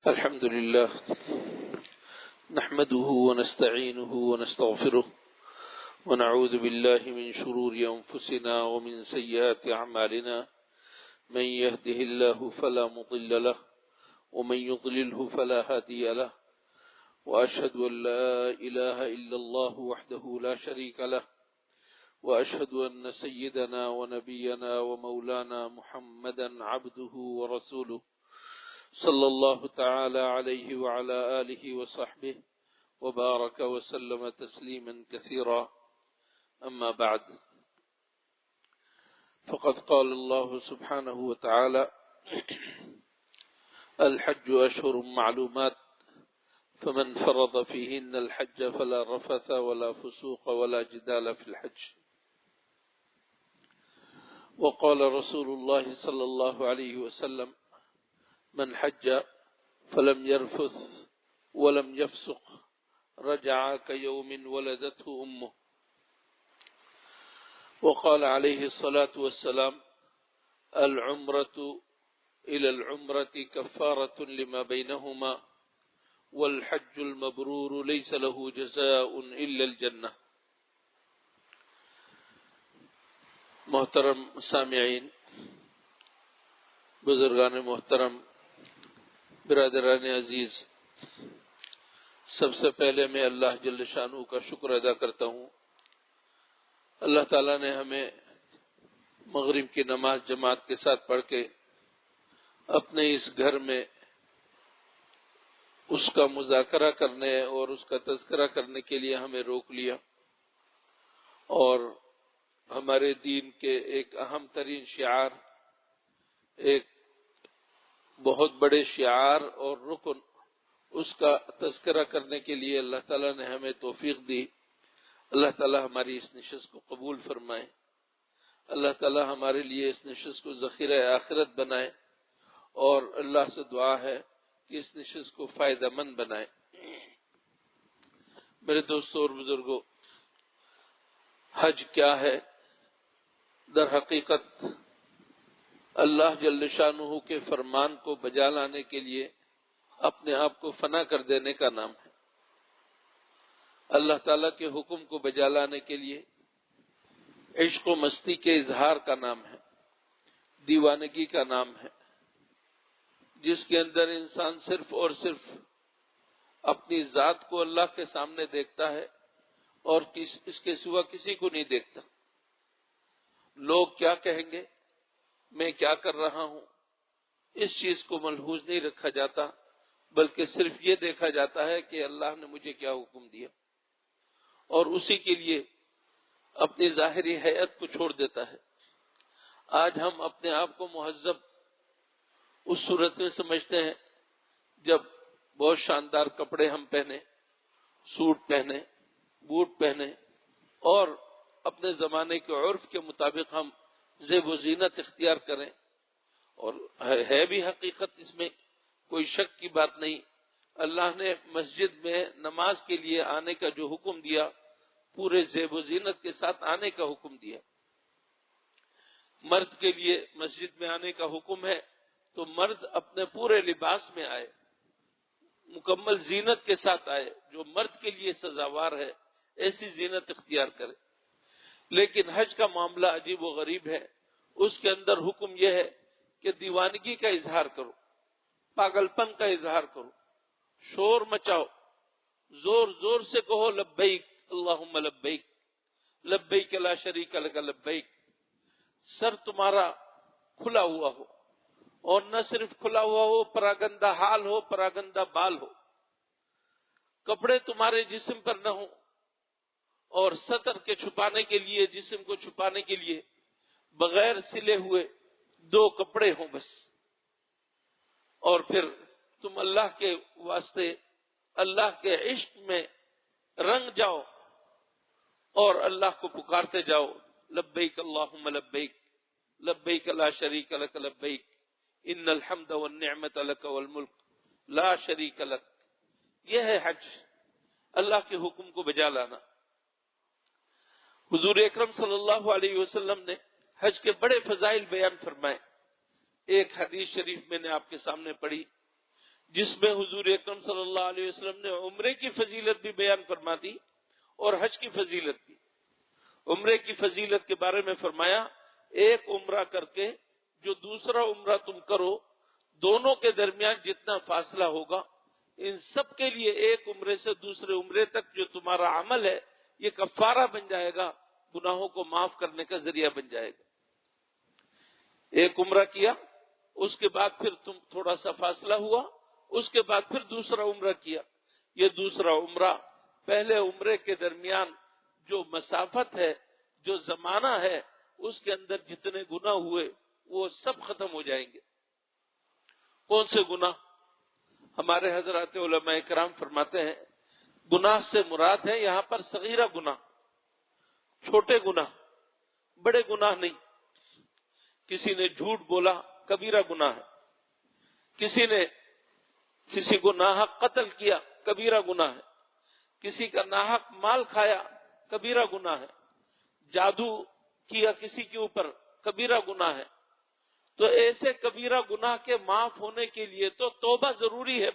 الحمد لله نحمده ونستعينه ونستغفره ونعوذ بالله من شرور أنفسنا ومن سيئات أعمالنا من يهده الله فلا مضل له ومن يضلله فلا هادي له وأشهد أن لا إله إلا الله وحده لا شريك له وأشهد أن سيدنا ونبينا ومولانا محمدا عبده ورسوله صلى الله تعالى عليه وعلى آله وصحبه وبارك وسلم تسليما كثيرا. أما بعد، فقد قال الله سبحانه وتعالى: الحج أشهر معلومات فمن فرض فيهن الحج فلا رفث ولا فسوق ولا جدال في الحج. وقال رسول الله صلى الله عليه وسلم: من حج فلم يرفث ولم يفسق رجع كيوم ولدته أمه. وقال عليه الصلاة والسلام: العمرة إلى العمرة كفارة لما بينهما والحج المبرور ليس له جزاء إلا الجنة. محترم سامعین، بزرگان محترم، برادران عزیز، سب سے پہلے میں اللہ جل شانہ کا شکر ادا کرتا ہوں۔ اللہ تعالیٰ نے ہمیں مغرب کی نماز جماعت کے ساتھ پڑھ کے اپنے اس گھر میں اس کا مذاکرہ کرنے اور اس کا تذکرہ کرنے کے لیے ہمیں روک لیا، اور ہمارے دین کے ایک اہم ترین شعار، ایک بہت بڑے شعار اور رکن، اس کا تذکرہ کرنے کے لیے اللہ تعالیٰ نے ہمیں توفیق دی۔ اللہ تعالیٰ ہماری اس نشست کو قبول فرمائے، اللہ تعالیٰ ہمارے لیے اس نشست کو ذخیرہ آخرت بنائے، اور اللہ سے دعا ہے کہ اس نشست کو فائدہ مند بنائے۔ میرے دوستوں اور بزرگوں، حج کیا ہے؟ در حقیقت اللہ جل شانہ کے فرمان کو بجا لانے کے لیے اپنے آپ کو فنا کر دینے کا نام ہے۔ اللہ تعالیٰ کے حکم کو بجا لانے کے لیے عشق و مستی کے اظہار کا نام ہے، دیوانگی کا نام ہے، جس کے اندر انسان صرف اور صرف اپنی ذات کو اللہ کے سامنے دیکھتا ہے اور اس کے سوا کسی کو نہیں دیکھتا۔ لوگ کیا کہیں گے، میں کیا کر رہا ہوں، اس چیز کو ملحوظ نہیں رکھا جاتا، بلکہ صرف یہ دیکھا جاتا ہے کہ اللہ نے مجھے کیا حکم دیا، اور اسی کے لیے اپنی ظاہری حیت کو چھوڑ دیتا ہے۔ آج ہم اپنے آپ کو مہذب اس صورت میں سمجھتے ہیں جب بہت شاندار کپڑے ہم پہنے، سوٹ پہنے، بوٹ پہنے، اور اپنے زمانے کے عرف کے مطابق ہم زیب و زینت اختیار کریں، اور ہے بھی حقیقت، اس میں کوئی شک کی بات نہیں۔ اللہ نے مسجد میں نماز کے لیے آنے کا جو حکم دیا، پورے زیب و زینت کے ساتھ آنے کا حکم دیا۔ مرد کے لیے مسجد میں آنے کا حکم ہے تو مرد اپنے پورے لباس میں آئے، مکمل زینت کے ساتھ آئے، جو مرد کے لیے سزاوار ہے ایسی زینت اختیار کرے۔ لیکن حج کا معاملہ عجیب و غریب ہے۔ اس کے اندر حکم یہ ہے کہ دیوانگی کا اظہار کرو، پاگل پن کا اظہار کرو، شور مچاؤ، زور زور سے کہو لبیک اللہم لبیک، لبیک لا شریک لک لبیک۔ سر تمہارا کھلا ہوا ہو، اور نہ صرف کھلا ہوا ہو، پراگندہ حال ہو، پراگندہ بال ہو، کپڑے تمہارے جسم پر نہ ہو، اور سطر کے چھپانے کے لیے، جسم کو چھپانے کے لیے بغیر سلے ہوئے 2 کپڑے ہوں بس، اور پھر تم اللہ کے واسطے، اللہ کے عشق میں رنگ جاؤ اور اللہ کو پکارتے جاؤ، لبیک اللہم لبیک، لبیک لا شریک لک لبیک، ان الحمد والنعمت لک والملک لا شریک لک۔ یہ ہے حج، اللہ کے حکم کو بجا لانا۔ حضور اکرم صلی اللہ علیہ وسلم نے حج کے بڑے فضائل بیان فرمائے۔ ایک حدیث شریف میں نے آپ کے سامنے پڑھی جس میں حضور اکرم صلی اللہ علیہ وسلم نے عمرے کی فضیلت بھی بیان فرما دی اور حج کی فضیلت بھی۔ عمرے کی فضیلت کے بارے میں فرمایا، ایک عمرہ کر کے جو دوسرا عمرہ تم کرو، دونوں کے درمیان جتنا فاصلہ ہوگا، ان سب کے لیے ایک عمرے سے دوسرے عمرے تک جو تمہارا عمل ہے یہ کفارہ بن جائے گا، گناہوں کو معاف کرنے کا ذریعہ بن جائے گا۔ ایک عمرہ کیا، اس کے بعد پھر تم تھوڑا سا فاصلہ ہوا، اس کے بعد پھر دوسرا عمرہ کیا، یہ دوسرا عمرہ پہلے عمرے کے درمیان جو مسافت ہے، جو زمانہ ہے، اس کے اندر جتنے گناہ ہوئے وہ سب ختم ہو جائیں گے۔ کون سے گناہ؟ ہمارے حضرات علماء کرام فرماتے ہیں گناہ سے مراد ہے یہاں پر صغیرہ گناہ، چھوٹے گناہ، بڑے گناہ نہیں۔ کسی نے جھوٹ بولا، کبیرہ گناہ ہے۔ کسی نے کسی کو ناحق قتل کیا، کبیرہ گناہ ہے۔ کسی کا ناحق مال کھایا، کبیرہ گناہ ہے۔ جادو کیا کسی کے اوپر، کبیرہ گناہ ہے۔ تو ایسے کبیرہ گناہ کے معاف ہونے کے لیے تو توبہ ضروری ہے،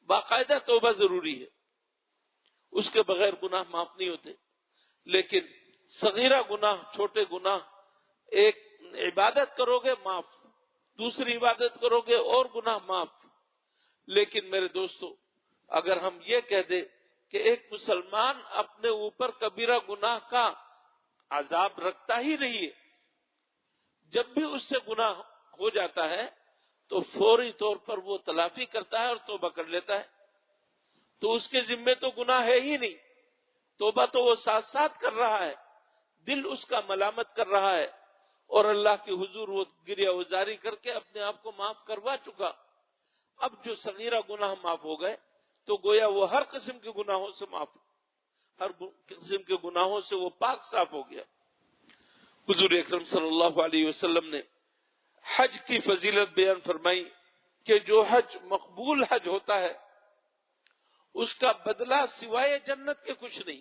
باقاعدہ توبہ ضروری ہے، اس کے بغیر گناہ معاف نہیں ہوتے۔ لیکن صغیرہ گناہ، چھوٹے گناہ، ایک عبادت کرو گے معاف، دوسری عبادت کرو گے اور گناہ معاف۔ لیکن میرے دوستو، اگر ہم یہ کہہ دیں کہ ایک مسلمان اپنے اوپر کبیرہ گناہ کا عذاب رکھتا ہی نہیں ہے، جب بھی اس سے گناہ ہو جاتا ہے تو فوری طور پر وہ تلافی کرتا ہے اور توبہ کر لیتا ہے، تو اس کے ذمے تو گناہ ہے ہی نہیں، توبہ تو وہ ساتھ ساتھ کر رہا ہے، دل اس کا ملامت کر رہا ہے، اور اللہ کے حضور وہ گریہ وزاری کر کے اپنے آپ کو معاف کروا چکا۔ اب جو صغیرہ گناہ معاف ہو گئے تو گویا وہ ہر قسم کے گناہوں سے معاف، ہر قسم کے گناہوں سے وہ پاک صاف ہو گیا۔ حضور اکرم صلی اللہ علیہ وسلم نے حج کی فضیلت بیان فرمائی کہ جو حج مقبول حج ہوتا ہے اس کا بدلہ سوائے جنت کے کچھ نہیں۔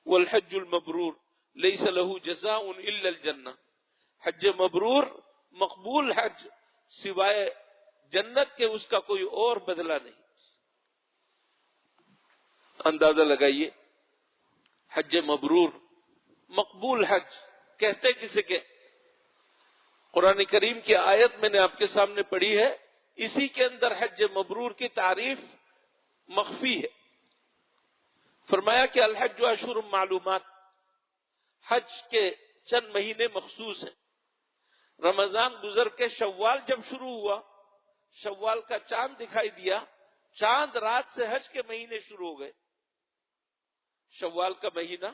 والحج المبرور لیس له جزاء الا الجنہ، حج مبرور، مقبول حج، سوائے جنت کے اس کا کوئی اور بدلہ نہیں۔ اندازہ لگائیے، حج مبرور، مقبول حج کہتے کسے کہ قرآن کریم کی آیت میں نے آپ کے سامنے پڑھی ہے، اسی کے اندر حج مبرور کی تعریف مخفی ہے۔ فرمایا کہ الحج اشہر معلومات، حج کے چند مہینے مخصوص ہیں۔ رمضان گزر کے شوال جب شروع ہوا، شوال کا چاند دکھائی دیا، چاند رات سے حج کے مہینے شروع ہو گئے۔ شوال کا مہینہ،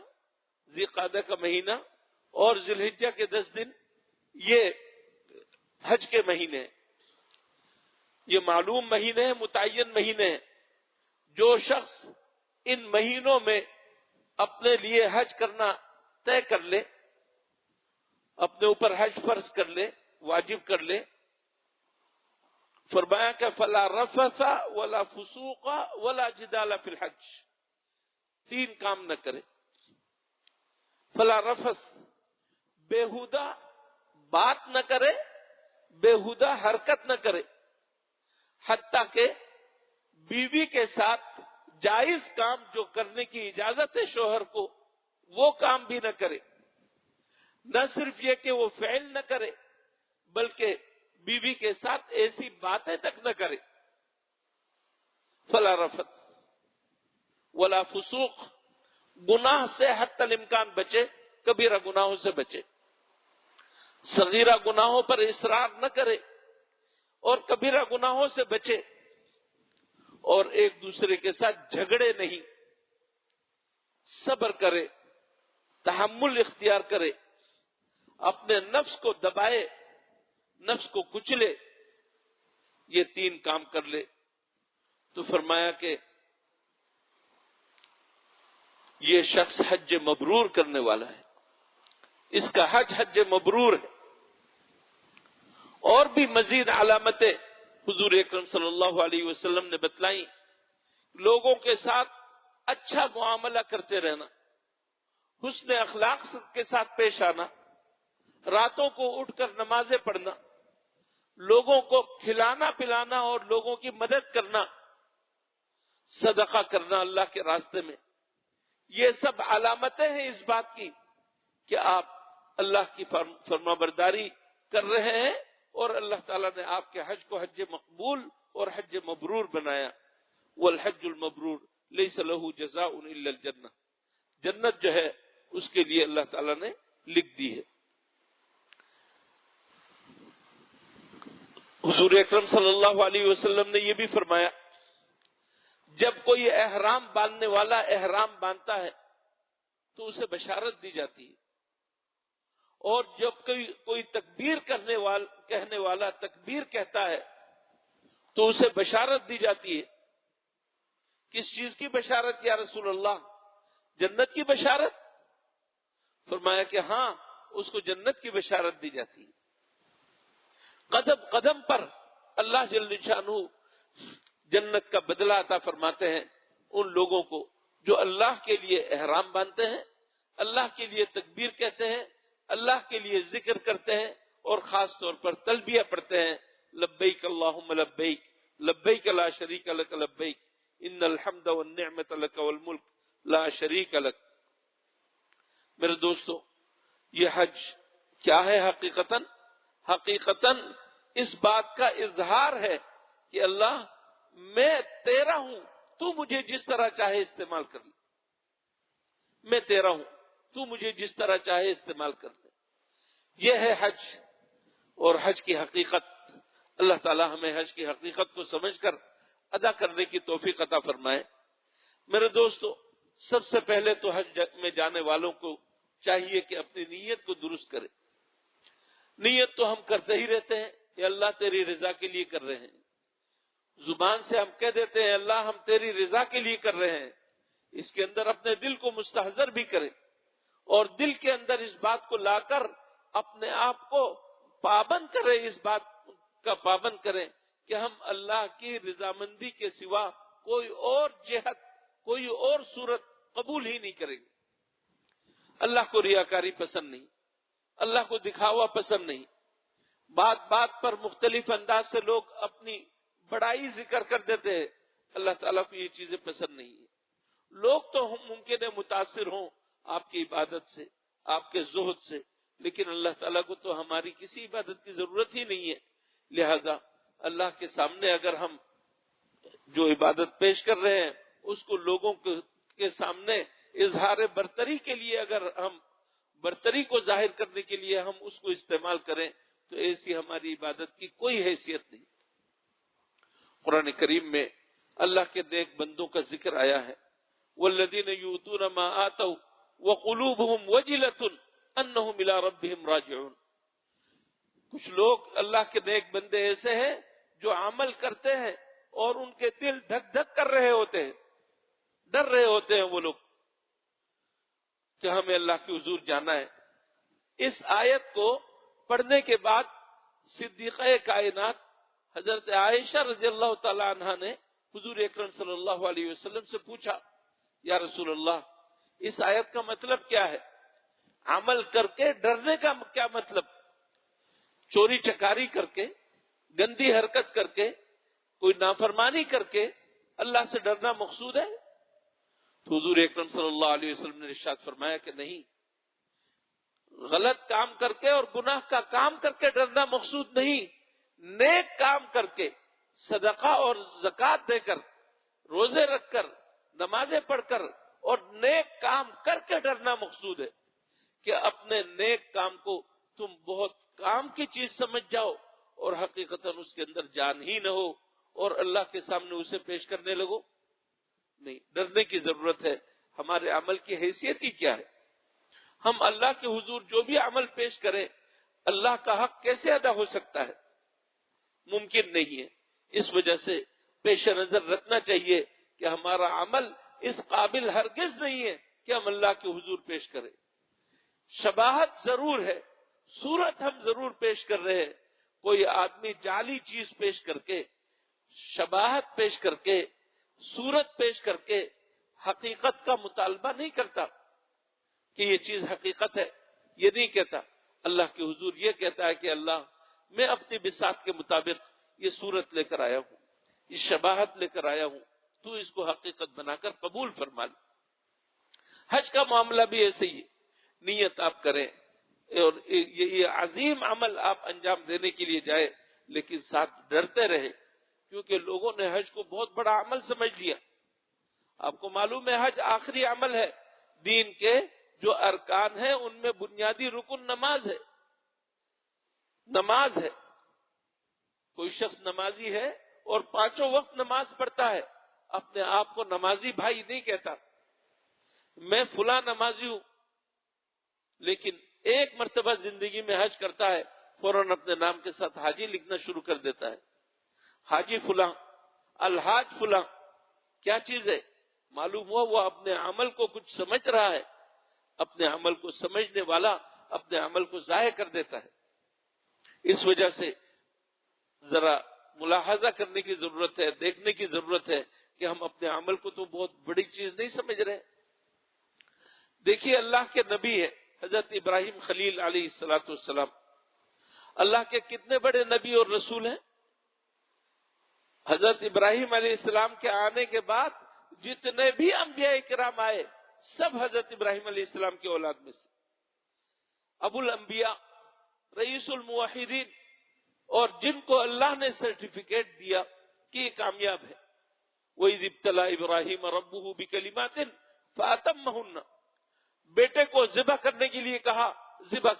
ذی قعدہ کا مہینہ اور ذی الحجہ کے 10 دن، یہ حج کے مہینے ہیں۔ یہ معلوم مہینے ہیں، متعین مہینے ہیں۔ جو شخص ان مہینوں میں اپنے لیے حج کرنا طے کر لے، اپنے اوپر حج فرض کر لے، واجب کر لے، فرمایا کہ فلا رفث ولا فسوق ولا جدال فی الحج، 3 کام نہ کرے۔ فلا رفث، بےہودہ بات نہ کرے، بےہودہ حرکت نہ کرے، حتیٰ کہ بیوی کے ساتھ جائز کام جو کرنے کی اجازت ہے شوہر کو، وہ کام بھی نہ کرے۔ نہ صرف یہ کہ وہ فعل نہ کرے، بلکہ بیوی کے ساتھ ایسی باتیں تک نہ کرے۔ فلا رفث ولا فسوق، گناہ سے حتی الامکان بچے، کبیرہ گناہوں سے بچے، صغیرہ گناہوں پر اصرار نہ کرے اور کبیرہ گناہوں سے بچے، اور ایک دوسرے کے ساتھ جھگڑے نہیں، صبر کرے، تحمل اختیار کرے، اپنے نفس کو دبائے، نفس کو کچلے، یہ 3 کام کر لے تو فرمایا کہ یہ شخص حج مبرور کرنے والا ہے، اس کا حج مبرور ہے۔ اور بھی مزید علامتیں حضور اکرم صلی اللہ علیہ وسلم نے بتلائیں، لوگوں کے ساتھ اچھا معاملہ کرتے رہنا، حسن اخلاق کے ساتھ پیش آنا، راتوں کو اٹھ کر نمازیں پڑھنا، لوگوں کو کھلانا پلانا اور لوگوں کی مدد کرنا، صدقہ کرنا اللہ کے راستے میں، یہ سب علامتیں ہیں اس بات کی کہ آپ اللہ کی فرمانبرداری کر رہے ہیں، اور اللہ تعالیٰ نے آپ کے حج کو حج مقبول اور حج مبرور بنایا۔ والحج المبرور لیس لہ جزاء الا الجنہ، جنت جو ہے اس کے لیے اللہ تعالیٰ نے لکھ دی ہے۔ حضور اکرم صلی اللہ علیہ وسلم نے یہ بھی فرمایا، جب کوئی احرام باندھنے والا احرام باندھتا ہے تو اسے بشارت دی جاتی ہے، اور جب کوئی تکبیر کہنے والا تکبیر کہتا ہے تو اسے بشارت دی جاتی ہے۔ کس چیز کی بشارت یا رسول اللہ؟ جنت کی بشارت؟ فرمایا کہ ہاں، اس کو جنت کی بشارت دی جاتی ہے۔ قدم قدم پر اللہ جل شانہ جنت کا بدلہ عطا فرماتے ہیں ان لوگوں کو جو اللہ کے لیے احرام باندھتے ہیں، اللہ کے لیے تکبیر کہتے ہیں، اللہ کے لیے ذکر کرتے ہیں، اور خاص طور پر تلبیہ پڑھتے ہیں، لبیک اللہم لبیک لبیک لا شریک لک لبیک ان الحمد والنعمت لک والملک لا شریک لک۔ میرے دوستو، یہ حج کیا ہے حقیقتاً؟ حقیقتاً اس بات کا اظہار ہے کہ اللہ، میں تیرا ہوں، تو مجھے جس طرح چاہے استعمال کر لے۔ میں تیرا ہوں، تو مجھے جس طرح چاہے استعمال کر لے۔ یہ ہے حج اور حج کی حقیقت۔ اللہ تعالی ہمیں حج کی حقیقت کو سمجھ کر ادا کرنے کی توفیق عطا فرمائے۔ میرے دوستو، سب سے پہلے تو حج میں جانے والوں کو چاہیے کہ اپنی نیت کو درست کرے۔ نیت تو ہم کرتے ہی رہتے ہیں، یا اللہ تیری رضا کے لیے کر رہے ہیں، زبان سے ہم کہہ دیتے ہیں اللہ ہم تیری رضا کے لیے کر رہے ہیں، اس کے اندر اپنے دل کو مستحضر بھی کریں، اور دل کے اندر اس بات کو لا کر اپنے آپ کو پابند کریں، اس بات کا پابند کریں کہ ہم اللہ کی رضامندی کے سوا کوئی اور جہت، کوئی اور صورت قبول ہی نہیں کریں گے۔ اللہ کو ریاکاری پسند نہیں، اللہ کو دکھاوا پسند نہیں۔ بات بات پر مختلف انداز سے لوگ اپنی بڑائی ذکر کر دیتے ہیں، اللہ تعالیٰ کو یہ چیزیں پسند نہیں ہیں۔ لوگ تو ممکن ہے متاثر ہوں آپ کی عبادت سے، آپ کے زہد سے، لیکن اللہ تعالیٰ کو تو ہماری کسی عبادت کی ضرورت ہی نہیں ہے۔ لہذا اللہ کے سامنے اگر ہم جو عبادت پیش کر رہے ہیں اس کو لوگوں کے سامنے اظہار برتری کے لیے، اگر ہم برتری کو ظاہر کرنے کے لیے ہم اس کو استعمال کریں تو ایسی ہماری عبادت کی کوئی حیثیت نہیں۔ قرآن کریم میں اللہ کے نیک بندوں کا ذکر آیا ہے، والذین یؤتون ما آتوا وقلوبهم وجلة انہم الی ربہم راجعون۔ کچھ لوگ اللہ کے نیک بندے ایسے ہیں جو عمل کرتے ہیں اور ان کے دل دھک دھک کر رہے ہوتے ہیں، ڈر رہے ہوتے ہیں وہ لوگ کہ ہمیں اللہ کے حضور جانا ہے۔ اس آیت کو پڑھنے کے بعد صدیقہ کائنات حضرت عائشہ رضی اللہ تعالی عنہا نے حضور اکرم صلی اللہ علیہ وسلم سے پوچھا، یا رسول اللہ، اس آیت کا مطلب کیا ہے؟ عمل کر کے ڈرنے کا کیا مطلب؟ چوری چکاری کر کے، گندی حرکت کر کے، کوئی نافرمانی کر کے اللہ سے ڈرنا مقصود ہے؟ تو حضور اکرم صلی اللہ علیہ وسلم نے ارشاد فرمایا کہ نہیں، غلط کام کر کے اور گناہ کا کام کر کے ڈرنا مقصود نہیں، نیک کام کر کے، صدقہ اور زکوٰۃ دے کر، روزے رکھ کر، نمازیں پڑھ کر اور نیک کام کر کے ڈرنا مقصود ہے۔ کہ اپنے نیک کام کو تم بہت کام کی چیز سمجھ جاؤ اور حقیقتاً اس کے اندر جان ہی نہ ہو اور اللہ کے سامنے اسے پیش کرنے لگو۔ نہیں، ڈرنے کی ضرورت ہے۔ ہمارے عمل کی حیثیت ہی کیا ہے؟ ہم اللہ کے حضور جو بھی عمل پیش کریں، اللہ کا حق کیسے ادا ہو سکتا ہے؟ ممکن نہیں ہے۔ اس وجہ سے پیش نظر رکھنا چاہیے کہ ہمارا عمل اس قابل ہرگز نہیں ہے کہ ہم اللہ کے حضور پیش کریں۔ شباہت ضرور ہے، صورت ہم ضرور پیش کر رہے ہیں۔ کوئی آدمی جعلی چیز پیش کر کے، شباہت پیش کر کے، صورت پیش کر کے حقیقت کا مطالبہ نہیں کرتا کہ یہ چیز حقیقت ہے، یہ نہیں کہتا۔ اللہ کے حضور یہ کہتا ہے کہ اللہ میں اپنی بساط کے مطابق یہ صورت لے کر آیا ہوں، یہ شباہت لے کر آیا ہوں، تو اس کو حقیقت بنا کر قبول فرما لے۔ حج کا معاملہ بھی ایسے ہی ہے، نیت آپ کریں اور یہ عظیم عمل آپ انجام دینے کے لیے جائے، لیکن ساتھ ڈرتے رہے، کیونکہ لوگوں نے حج کو بہت بڑا عمل سمجھ لیا۔ آپ کو معلوم ہے حج آخری عمل ہے، دین کے جو ارکان ہیں ان میں بنیادی رکن نماز ہے۔ نماز ہے، کوئی شخص نمازی ہے اور 5 وقت نماز پڑھتا ہے، اپنے آپ کو نمازی بھائی نہیں کہتا، میں فلاں نمازی ہوں، لیکن ایک مرتبہ زندگی میں حج کرتا ہے، فوراً اپنے نام کے ساتھ حاجی لکھنا شروع کر دیتا ہے، حاجی فلاں، الحاج فلاں۔ کیا چیز ہے؟ معلوم ہوا وہ اپنے عمل کو کچھ سمجھ رہا ہے، اپنے عمل کو سمجھنے والا اپنے عمل کو ضائع کر دیتا ہے۔ اس وجہ سے ذرا ملاحظہ کرنے کی ضرورت ہے، دیکھنے کی ضرورت ہے کہ ہم اپنے عمل کو تو بہت بڑی چیز نہیں سمجھ رہے۔ دیکھیے اللہ کے نبی ہے حضرت ابراہیم خلیل علیہ السلام، اللہ کے کتنے بڑے نبی اور رسول ہیں۔ حضرت ابراہیم علیہ السلام کے آنے کے بعد جتنے بھی انبیاء کرام آئے سب حضرت ابراہیم علیہ السلام کی اولاد میں سے، ابو الانبیاء، رئیس الموحدین، اور جن کو اللہ نے سرٹیفکیٹ دیا کہ یہ کامیاب ہے۔ وَإِذِ ابْتَلَىٰ إِبْرَاهِيمَ رَبُّهُ بِكَلِمَاتٍ فَأَتَمَّهُنَّ، بیٹے کو ذبح کرنے کے لیے کہا، ذبح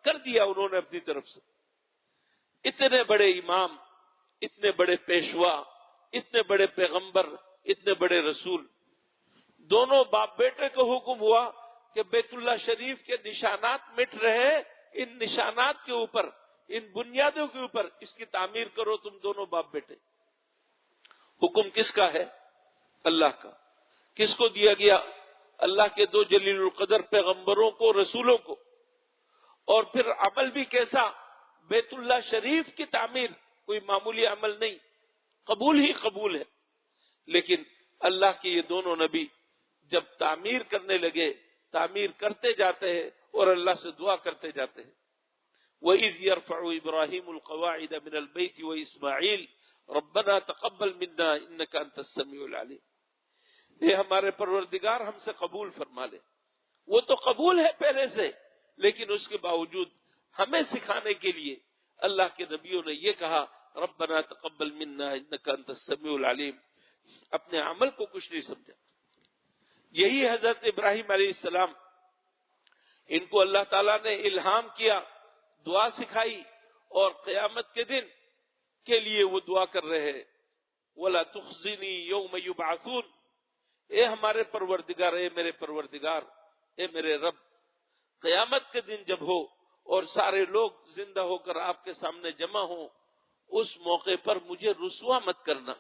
کر دیا انہوں نے اپنی طرف سے۔ اتنے بڑے امام، اتنے بڑے پیشوا، اتنے بڑے پیغمبر، اتنے بڑے رسول، دونوں باپ بیٹے کو حکم ہوا کہ بیت اللہ شریف کے نشانات مٹ رہے، ان نشانات کے اوپر، ان بنیادوں کے اوپر اس کی تعمیر کرو تم دونوں باپ بیٹے۔ حکم کس کا ہے؟ اللہ کا۔ کس کو دیا گیا؟ اللہ کے 2 جلیل القدر پیغمبروں کو، رسولوں کو۔ اور پھر عمل بھی کیسا؟ بیت اللہ شریف کی تعمیر کوئی معمولی عمل نہیں، قبول ہی قبول ہے۔ لیکن اللہ کے یہ دونوں نبی جب تعمیر کرنے لگے، تعمیر کرتے جاتے ہیں اور اللہ سے دعا کرتے جاتے ہیں۔ وَإِذْ يَرْفَعُ إِبْرَاهِيمُ الْقَوَاعِدَ مِنَ الْبَيْتِ وَإِسْمَاعِيلُ رَبَّنَا تَقَبَّلْ مِنَّا إِنَّكَ أَنْتَ السَّمِيعُ الْعَلِيمُ۔ اے ہمارے پروردگار ہم سے قبول فرما لے۔ وہ تو قبول ہے پہلے سے، لیکن اس کے باوجود ہمیں سکھانے کے لیے اللہ کے نبیوں نے یہ کہا ربنا تقبل منا انک انت السمیع العلیم۔ اپنے عمل کو کچھ نہیں سمجھا۔ یہی حضرت ابراہیم علیہ السلام، ان کو اللہ تعالیٰ نے الہام کیا، دعا سکھائی، اور قیامت کے دن کے لیے وہ دعا کر رہے ہیں وَلَا تُخْزِنِي يَوْمَ يُبْعَثُونَ۔ اے ہمارے پروردگار، اے میرے پروردگار، اے میرے رب، قیامت کے دن جب ہو اور سارے لوگ زندہ ہو کر آپ کے سامنے جمع ہوں، اس موقع پر مجھے رسوا مت کرنا۔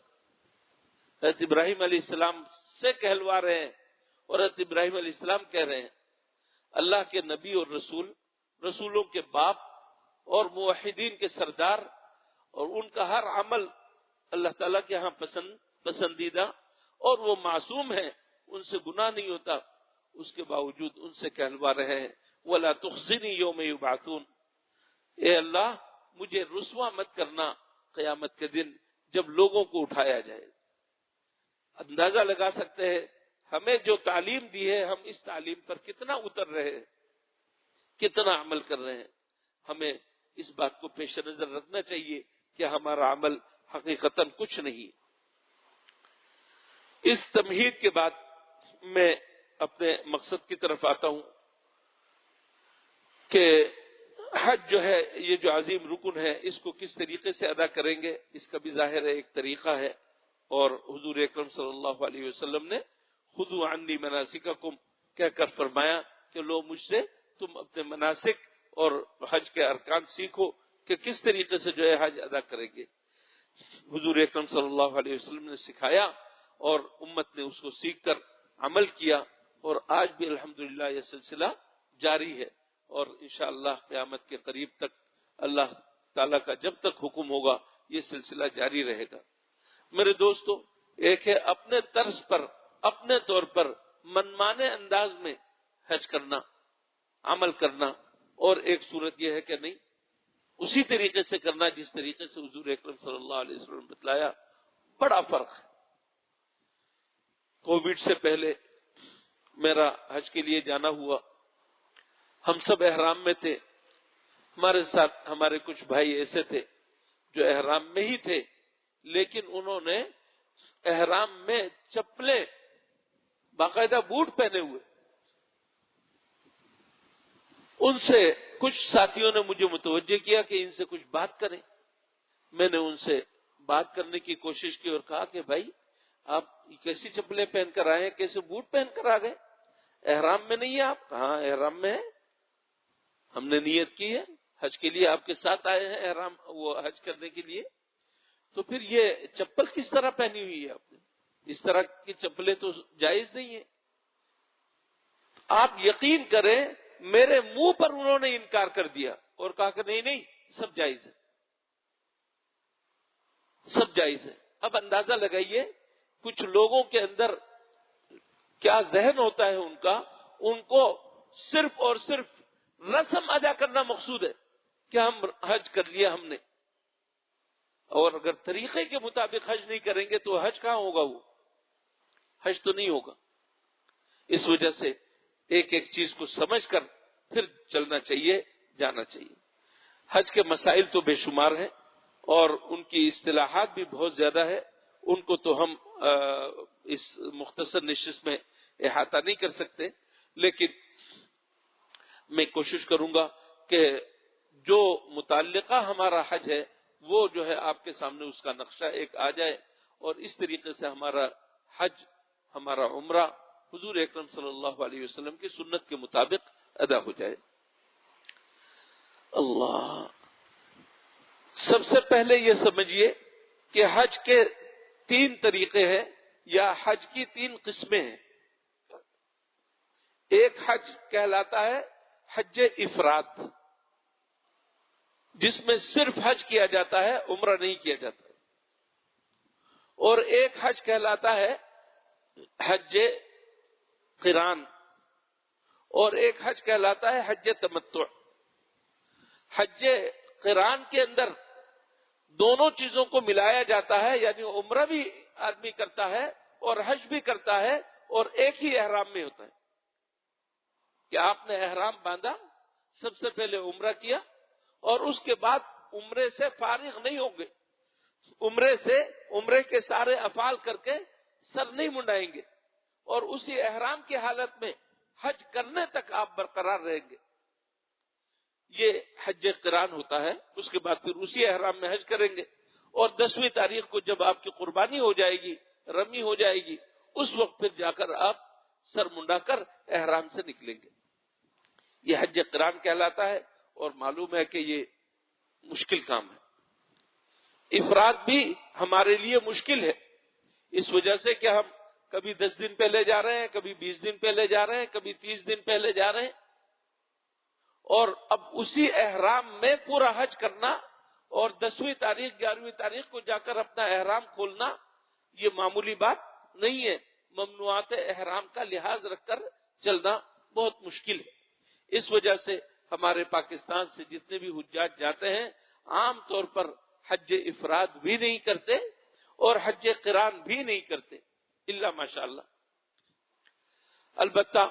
حضرت ابراہیم علیہ السلام سے کہلوا رہے ہیں، اور حضرت ابراہیم علیہ السلام کہہ رہے ہیں اللہ کے نبی اور رسول، رسولوں کے باپ اور موحدین کے سردار، اور ان کا ہر عمل اللہ تعالیٰ کے ہاں پسندیدہ، اور وہ معصوم ہیں، ان سے گناہ نہیں ہوتا، اس کے باوجود ان سے کہلوا رہے ہیں وَلَا تُخْزِنِي يَوْمَ يُبْعَثُونَ۔ اے اللہ مجھے رسوا مت کرنا قیامت کے دن جب لوگوں کو اٹھایا جائے۔ اندازہ لگا سکتے ہیں ہمیں جو تعلیم دی ہے، ہم اس تعلیم پر کتنا اتر رہے ہیں، کتنا عمل کر رہے ہیں۔ ہمیں اس بات کو پیش نظر رکھنا چاہیے کہ ہمارا عمل حقیقتاً کچھ نہیں۔ اس تمہید کے بعد میں اپنے مقصد کی طرف آتا ہوں کہ حج جو ہے، یہ جو عظیم رکن ہے، اس کو کس طریقے سے ادا کریں گے، اس کا بھی ظاہر ہے ایک طریقہ ہے، اور حضور اکرم صلی اللہ علیہ وسلم نے خذوا عنی مناسککم کہہ کر فرمایا کہ لو مجھ سے تم اپنے مناسک اور حج کے ارکان سیکھو کہ کس طریقے سے جو ہے حج ادا کریں گے۔ حضور اکرم صلی اللہ علیہ وسلم نے سکھایا اور امت نے اس کو سیکھ کر عمل کیا، اور آج بھی الحمدللہ یہ سلسلہ جاری ہے، اور انشاءاللہ قیامت کے قریب تک اللہ تعالیٰ کا جب تک حکم ہوگا یہ سلسلہ جاری رہے گا۔ میرے دوستو، ایک ہے اپنے طرز پر، اپنے طور پر منمانے انداز میں حج کرنا، عمل کرنا، اور ایک صورت یہ ہے کہ نہیں، اسی طریقے سے کرنا جس طریقے سے حضور اکرم صلی اللہ علیہ وسلم نے بتلایا. بڑا فرق ہے. کووڈ سے پہلے میرا حج کے لیے جانا ہوا. ہم سب احرام میں تھے. ہمارے ساتھ ہمارے کچھ بھائی ایسے تھے جو احرام میں ہی تھے، لیکن انہوں نے احرام میں چپلیں، باقاعدہ بوٹ پہنے ہوئے. ان سے کچھ ساتھیوں نے مجھے متوجہ کیا کہ ان سے کچھ بات کریں. میں نے ان سے بات کرنے کی کوشش کی اور کہا کہ بھائی آپ کیسی چپلیں پہن کر آئے ہیں، کیسے بوٹ پہن کر آ گئے؟ احرام میں نہیں ہے آپ؟ کہاں احرام میں ہے، ہم نے نیت کی ہے حج کے لیے، آپ کے ساتھ آئے ہیں احرام وہ حج کرنے کے لیے. تو پھر یہ چپل کس طرح پہنی ہوئی ہے آپ نے؟ اس طرح کی چپلیں تو جائز نہیں ہے. آپ یقین کریں میرے منہ پر انہوں نے انکار کر دیا اور کہا کہ نہیں نہیں سب جائز ہے، سب جائز ہے. اب اندازہ لگائیے کچھ لوگوں کے اندر کیا ذہن ہوتا ہے ان کو صرف اور صرف رسم ادا کرنا مقصود ہے کہ ہم حج کر لیا ہم نے، اور اگر طریقے کے مطابق حج نہیں کریں گے تو حج کہاں ہوگا؟ وہ حج تو نہیں ہوگا. اس وجہ سے ایک ایک چیز کو سمجھ کر پھر چلنا چاہیے، جانا چاہیے. حج کے مسائل تو بے شمار ہیں اور ان کی اصطلاحات بھی بہت زیادہ ہے. ان کو تو ہم اس مختصر نشست میں احاطہ نہیں کر سکتے، لیکن میں کوشش کروں گا کہ جو متعلقہ ہمارا حج ہے وہ جو ہے آپ کے سامنے اس کا نقشہ ایک آ جائے، اور اس طریقے سے ہمارا حج، ہمارا عمرہ حضور اکرم صلی اللہ علیہ وسلم کی سنت کے مطابق ادا ہو جائے. اللہ، سب سے پہلے یہ سمجھیے کہ حج کے 3 طریقے ہیں یا حج کی 3 قسمیں ہیں. ایک حج کہلاتا ہے حج افراد، جس میں صرف حج کیا جاتا ہے، عمرہ نہیں کیا جاتا. اور ایک حج کہلاتا ہے حج قران، اور ایک حج کہلاتا ہے حج تمتع. حج قران کے اندر دونوں چیزوں کو ملایا جاتا ہے، یعنی عمرہ بھی آدمی کرتا ہے اور حج بھی کرتا ہے، اور ایک ہی احرام میں ہوتا ہے کہ آپ نے احرام باندھا، سب سے پہلے عمرہ کیا، اور اس کے بعد عمرے سے فارغ نہیں ہوں گے. عمرے کے سارے افعال کر کے سر نہیں منڈائیں گے، اور اسی احرام کی حالت میں حج کرنے تک آپ برقرار رہیں گے. یہ حج قران ہوتا ہے. اس کے بعد پھر اسی احرام میں حج کریں گے، اور 10ویں تاریخ کو جب آپ کی قربانی ہو جائے گی، رمی ہو جائے گی، اس وقت پھر جا کر آپ سر منڈا کر احرام سے نکلیں گے. یہ حج قران کہلاتا ہے، اور معلوم ہے کہ یہ مشکل کام ہے. افراد بھی ہمارے لیے مشکل ہے، اس وجہ سے کہ ہم کبھی 10 دن پہلے جا رہے ہیں، کبھی 20 دن پہلے جا رہے ہیں، کبھی 30 دن پہلے جا رہے ہیں، اور اب اسی احرام میں پورا حج کرنا اور 10ویں تاریخ 11ویں تاریخ کو جا کر اپنا احرام کھولنا، یہ معمولی بات نہیں ہے. ممنوعات احرام کا لحاظ رکھ کر چلنا بہت مشکل ہے. اس وجہ سے ہمارے پاکستان سے جتنے بھی حجاج جاتے ہیں عام طور پر حج افراد بھی نہیں کرتے اور حج قران بھی نہیں کرتے الا ماشاءاللہ. البتہ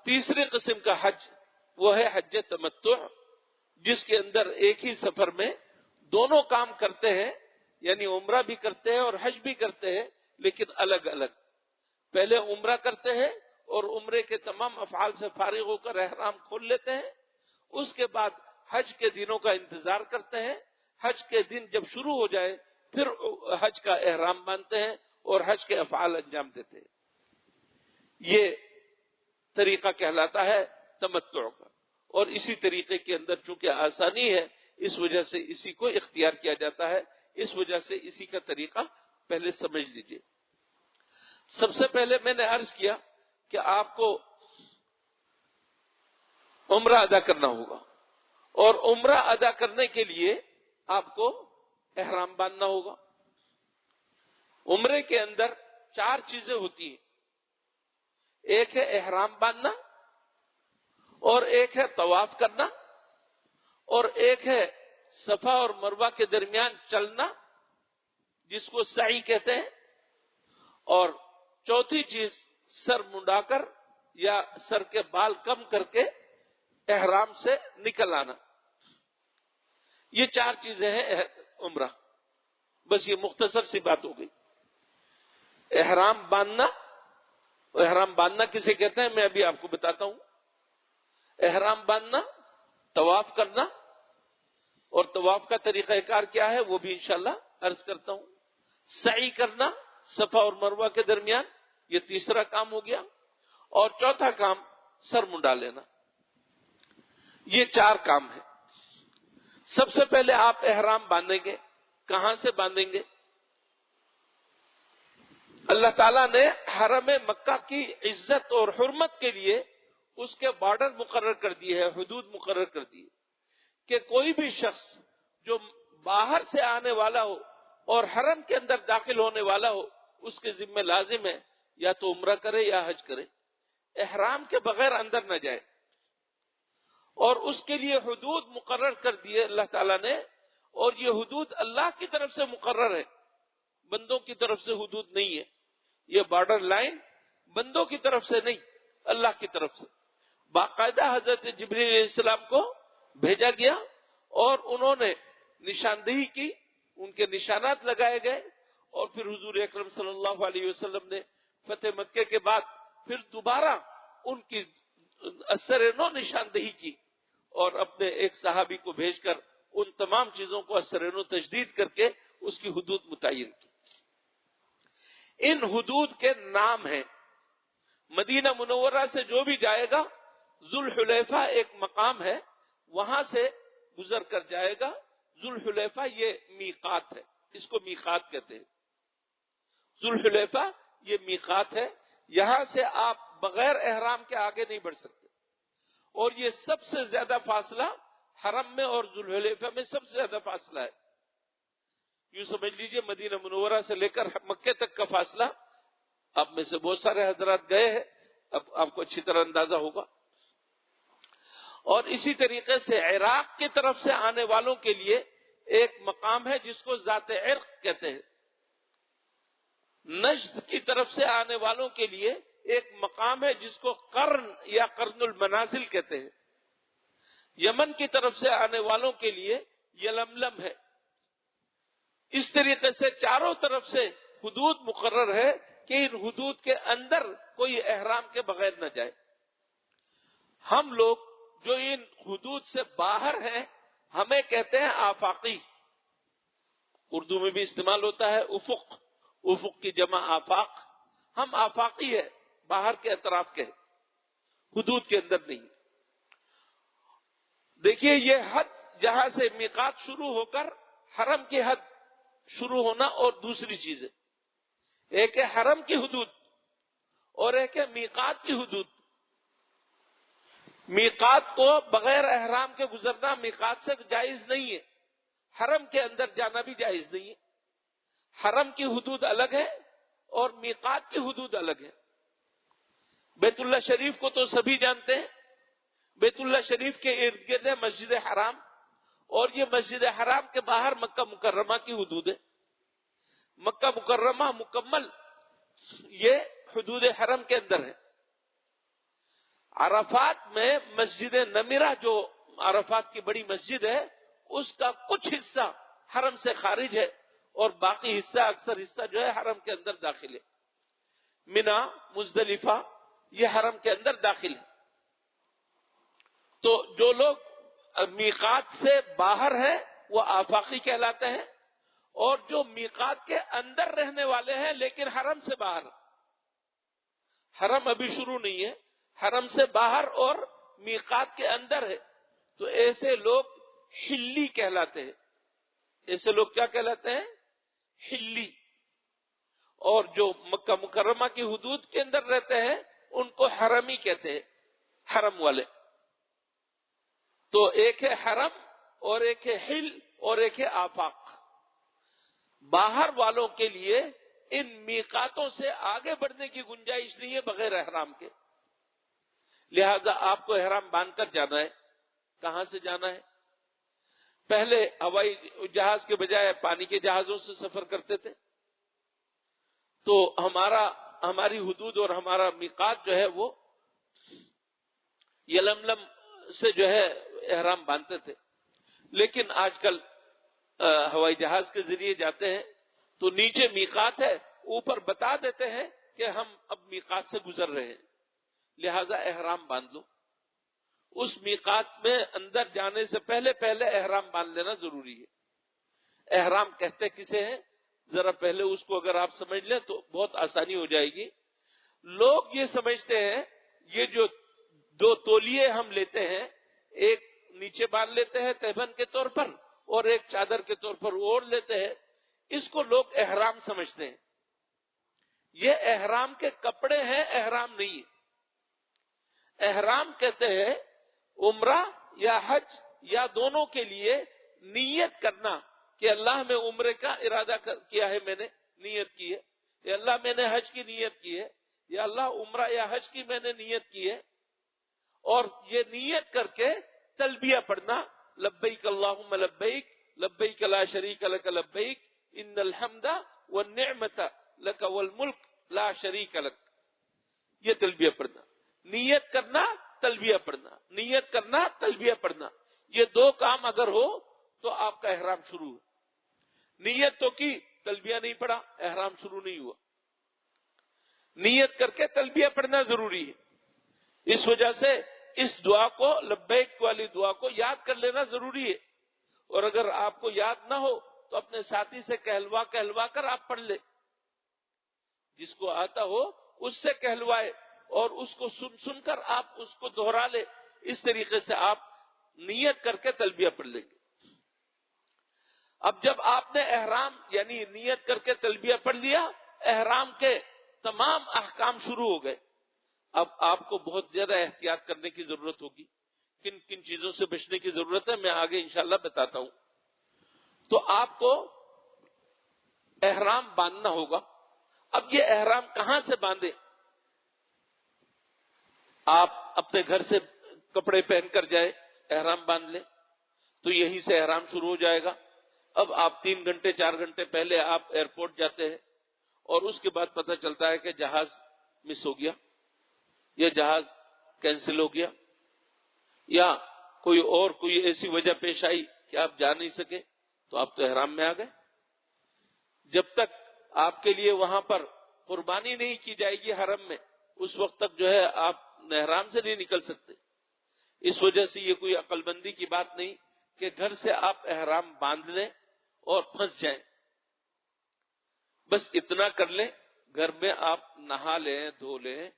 تیسری قسم کا حج وہ ہے حج تمتع، جس کے اندر ایک ہی سفر میں دونوں کام کرتے ہیں، یعنی عمرہ بھی کرتے ہیں اور حج بھی کرتے ہیں، لیکن الگ الگ. پہلے عمرہ کرتے ہیں اور عمرے کے تمام افعال سے فارغ ہو کر احرام کھول لیتے ہیں. اس کے بعد حج کے دنوں کا انتظار کرتے ہیں. حج کے دن جب شروع ہو جائے پھر حج کا احرام باندھتے ہیں اور حج کے افعال انجام دیتے ہیں. یہ طریقہ کہلاتا ہے تمتع کا. اور اسی طریقے کے اندر چونکہ آسانی ہے اس وجہ سے اسی کو اختیار کیا جاتا ہے. اس وجہ سے اسی کا طریقہ پہلے سمجھ لیجئے. سب سے پہلے میں نے عرض کیا کہ آپ کو عمرہ ادا کرنا ہوگا، اور عمرہ ادا کرنے کے لیے آپ کو احرام باندھنا ہوگا. عمرے کے اندر 4 چیزیں ہوتی ہیں. ایک ہے احرام باندھنا، اور ایک ہے طواف کرنا، اور ایک ہے صفا اور مروہ کے درمیان چلنا، جس کو سعی کہتے ہیں، اور چوتھی چیز سر منڈا کر یا سر کے بال کم کر کے احرام سے نکل آنا. یہ 4 چیزیں ہیں عمرہ. بس یہ مختصر سی بات ہو گئی. احرام باندھنا، احرام باندھنا کسے کہتے ہیں میں ابھی آپ کو بتاتا ہوں. احرام باندھنا، طواف کرنا، اور طواف کا طریقہ کار کیا ہے وہ بھی انشاءاللہ عرض کرتا ہوں. سعی کرنا صفا اور مروہ کے درمیان، یہ تیسرا کام ہو گیا. اور چوتھا کام سر منڈا لینا. یہ 4 کام ہیں. سب سے پہلے آپ احرام باندھیں گے. کہاں سے باندھیں گے؟ اللہ تعالیٰ نے حرم مکہ کی عزت اور حرمت کے لیے اس کے بارڈر مقرر کر دیے ہیں، حدود مقرر کر دیے کہ کوئی بھی شخص جو باہر سے آنے والا ہو اور حرم کے اندر داخل ہونے والا ہو، اس کے ذمہ لازم ہے یا تو عمرہ کرے یا حج کرے، احرام کے بغیر اندر نہ جائے. اور اس کے لیے حدود مقرر کر دیے اللہ تعالیٰ نے، اور یہ حدود اللہ کی طرف سے مقرر ہے، بندوں کی طرف سے حدود نہیں ہے. یہ بارڈر لائن بندوں کی طرف سے نہیں، اللہ کی طرف سے. باقاعدہ حضرت جبریل علیہ السلام کو بھیجا گیا اور انہوں نے نشاندہی کی، ان کے نشانات لگائے گئے، اور پھر حضور اکرم صلی اللہ علیہ وسلم نے فتح مکہ کے بعد پھر دوبارہ ان کی اثر نو نشاندہی کی، اور اپنے ایک صحابی کو بھیج کر ان تمام چیزوں کو اثر نو تجدید کر کے اس کی حدود متعین کی. ان حدود کے نام ہیں. مدینہ منورہ سے جو بھی جائے گا، ذوالحلیفہ ایک مقام ہے، وہاں سے گزر کر جائے گا. ذوالحلیفہ یہ میقات ہے، اس کو میقات کہتے ہیں. ذوالحلیفہ یہ میقات ہے، یہاں سے آپ بغیر احرام کے آگے نہیں بڑھ سکتے. اور یہ سب سے زیادہ فاصلہ حرم میں اور ذوالحلیفہ میں سب سے زیادہ فاصلہ ہے. یوں سمجھ لیجئے مدینہ منورہ سے لے کر مکے تک کا فاصلہ، آپ میں سے بہت سارے حضرات گئے ہیں، اب آپ کو اچھی طرح اندازہ ہوگا. اور اسی طریقے سے عراق کی طرف سے آنے والوں کے لیے ایک مقام ہے جس کو ذات عرق کہتے ہیں. نجد کی طرف سے آنے والوں کے لیے ایک مقام ہے جس کو قرن یا قرن المنازل کہتے ہیں. یمن کی طرف سے آنے والوں کے لیے یلملم ہے. اس طریقے سے چاروں طرف سے حدود مقرر ہے کہ ان حدود کے اندر کوئی احرام کے بغیر نہ جائے. ہم لوگ جو ان حدود سے باہر ہیں ہمیں کہتے ہیں آفاقی. اردو میں بھی استعمال ہوتا ہے افق، افق کی جمع آفاق. ہم آفاقی ہے، باہر کے اطراف کے، حدود کے اندر نہیں. دیکھیے یہ حد جہاں سے میقات شروع ہو کر حرم کی حد شروع ہونا، اور دوسری چیز ہے ایک ہے حرم کی حدود اور ایک ہے میقات کی حدود. میقات کو بغیر احرام کے گزرنا میقات سے جائز نہیں ہے، حرم کے اندر جانا بھی جائز نہیں ہے. حرم کی حدود الگ ہے اور میقات کی حدود الگ ہے. بیت اللہ شریف کو تو سبھی جانتے ہیں. بیت اللہ شریف کے ارد گرد ہے مسجد حرام، اور یہ مسجد حرام کے باہر مکہ مکرمہ کی حدود ہے. مکہ مکرمہ مکمل یہ حدود حرم کے اندر ہے. عرفات میں مسجد نمیرہ جو عرفات کی بڑی مسجد ہے، اس کا کچھ حصہ حرم سے خارج ہے اور باقی حصہ اکثر حصہ جو ہے حرم کے اندر داخل ہے. منا، مزدلفہ یہ حرم کے اندر داخل ہے. تو جو لوگ میقات سے باہر ہیں وہ آفاقی کہلاتے ہیں، اور جو میقات کے اندر رہنے والے ہیں لیکن حرم سے باہر، حرم ابھی شروع نہیں ہے، حرم سے باہر اور میقات کے اندر ہے، تو ایسے لوگ حلی کہلاتے ہیں. ایسے لوگ کیا کہلاتے ہیں؟ حلی. اور جو مکہ مکرمہ کی حدود کے اندر رہتے ہیں ان کو حرمی کہتے ہیں، حرم والے. تو ایک ہے حرم اور ایک ہے حل اور ایک ہے آفاق. باہر والوں کے لیے ان میقاتوں سے آگے بڑھنے کی گنجائش نہیں ہے بغیر احرام کے. لہذا آپ کو احرام باندھ کر جانا ہے. کہاں سے جانا ہے؟ پہلے ہوائی جہاز کے بجائے پانی کے جہازوں سے سفر کرتے تھے، تو ہماری حدود اور ہمارا میقات جو ہے وہ یلملم سے جو ہے احرام باندھتے تھے. لیکن آج کل ہوائی جہاز کے ذریعے جاتے ہیں تو نیچے میقات ہے، اوپر بتا دیتے ہیں کہ ہم اب میقات سے گزر رہے ہیں، لہذا احرام باندھ لو. اس میقات میں اندر جانے سے پہلے احرام باندھ لینا ضروری ہے. احرام کہتے کسے ہیں؟ ذرا پہلے اس کو اگر آپ سمجھ لیں تو بہت آسانی ہو جائے گی. لوگ یہ سمجھتے ہیں یہ جو دو تولیے ہم لیتے ہیں، ایک نیچے باندھ لیتے ہیں تہبند کے طور پر اور ایک چادر کے طور پر اوڑھ لیتے ہیں، اس کو لوگ احرام سمجھتے ہیں. یہ احرام کے کپڑے ہیں، احرام نہیں ہے. احرام کہتے ہیں عمرہ یا حج یا دونوں کے لیے نیت کرنا کہ اللہ میں عمرے کا ارادہ کیا ہے، میں نے نیت کی ہے، یا اللہ میں نے حج کی نیت کی ہے، یا اللہ عمرہ یا حج کی میں نے نیت کی ہے. اور یہ نیت کر کے تلبیہ پڑھنا، لبیک اللہم لبیک لبیک لا شریک لک لبیک ان الحمد والنعمت لک والملک لا شریک لک. یہ تلبیہ پڑھنا، نیت کرنا، تلبیہ پڑھنا، نیت کرنا، تلبیہ پڑھنا، یہ دو کام اگر ہو تو آپ کا احرام شروع ہے. نیت تو کی، تلبیہ نہیں پڑھا، احرام شروع نہیں ہوا. نیت کر کے تلبیہ پڑھنا ضروری ہے. اس وجہ سے اس دعا کو، لبیک والی دعا کو یاد کر لینا ضروری ہے. اور اگر آپ کو یاد نہ ہو تو اپنے ساتھی سے کہلوا کر آپ پڑھ لیں. جس کو آتا ہو اس سے کہلوائے اور اس کو سن کر آپ اس کو دہرا لے. اس طریقے سے آپ نیت کر کے تلبیہ پڑھ لیں گے. اب جب آپ نے احرام یعنی نیت کر کے تلبیہ پڑھ لیا، احرام کے تمام احکام شروع ہو گئے. اب آپ کو بہت زیادہ احتیاط کرنے کی ضرورت ہوگی. کن کن چیزوں سے بچنے کی ضرورت ہے میں آگے انشاءاللہ بتاتا ہوں. تو آپ کو احرام باندھنا ہوگا. اب یہ احرام کہاں سے باندھے؟ آپ اپنے گھر سے کپڑے پہن کر جائے، احرام باندھ لیں تو یہیں سے احرام شروع ہو جائے گا. اب آپ 3 گھنٹے 4 گھنٹے پہلے آپ ایئرپورٹ جاتے ہیں اور اس کے بعد پتہ چلتا ہے کہ جہاز مس ہو گیا، یا جہاز کینسل ہو گیا، یا کوئی ایسی وجہ پیش آئی کہ آپ جا نہیں سکے، تو آپ تو احرام میں آ گئے. جب تک آپ کے لیے وہاں پر قربانی نہیں کی جائے گی حرم میں، اس وقت تک جو ہے آپ احرام سے نہیں نکل سکتے. اس وجہ سے یہ کوئی عقل بندی کی بات نہیں کہ گھر سے آپ احرام باندھ لیں اور پھنس جائیں. بس اتنا کر لیں، گھر میں آپ نہا لیں، دھو لیں،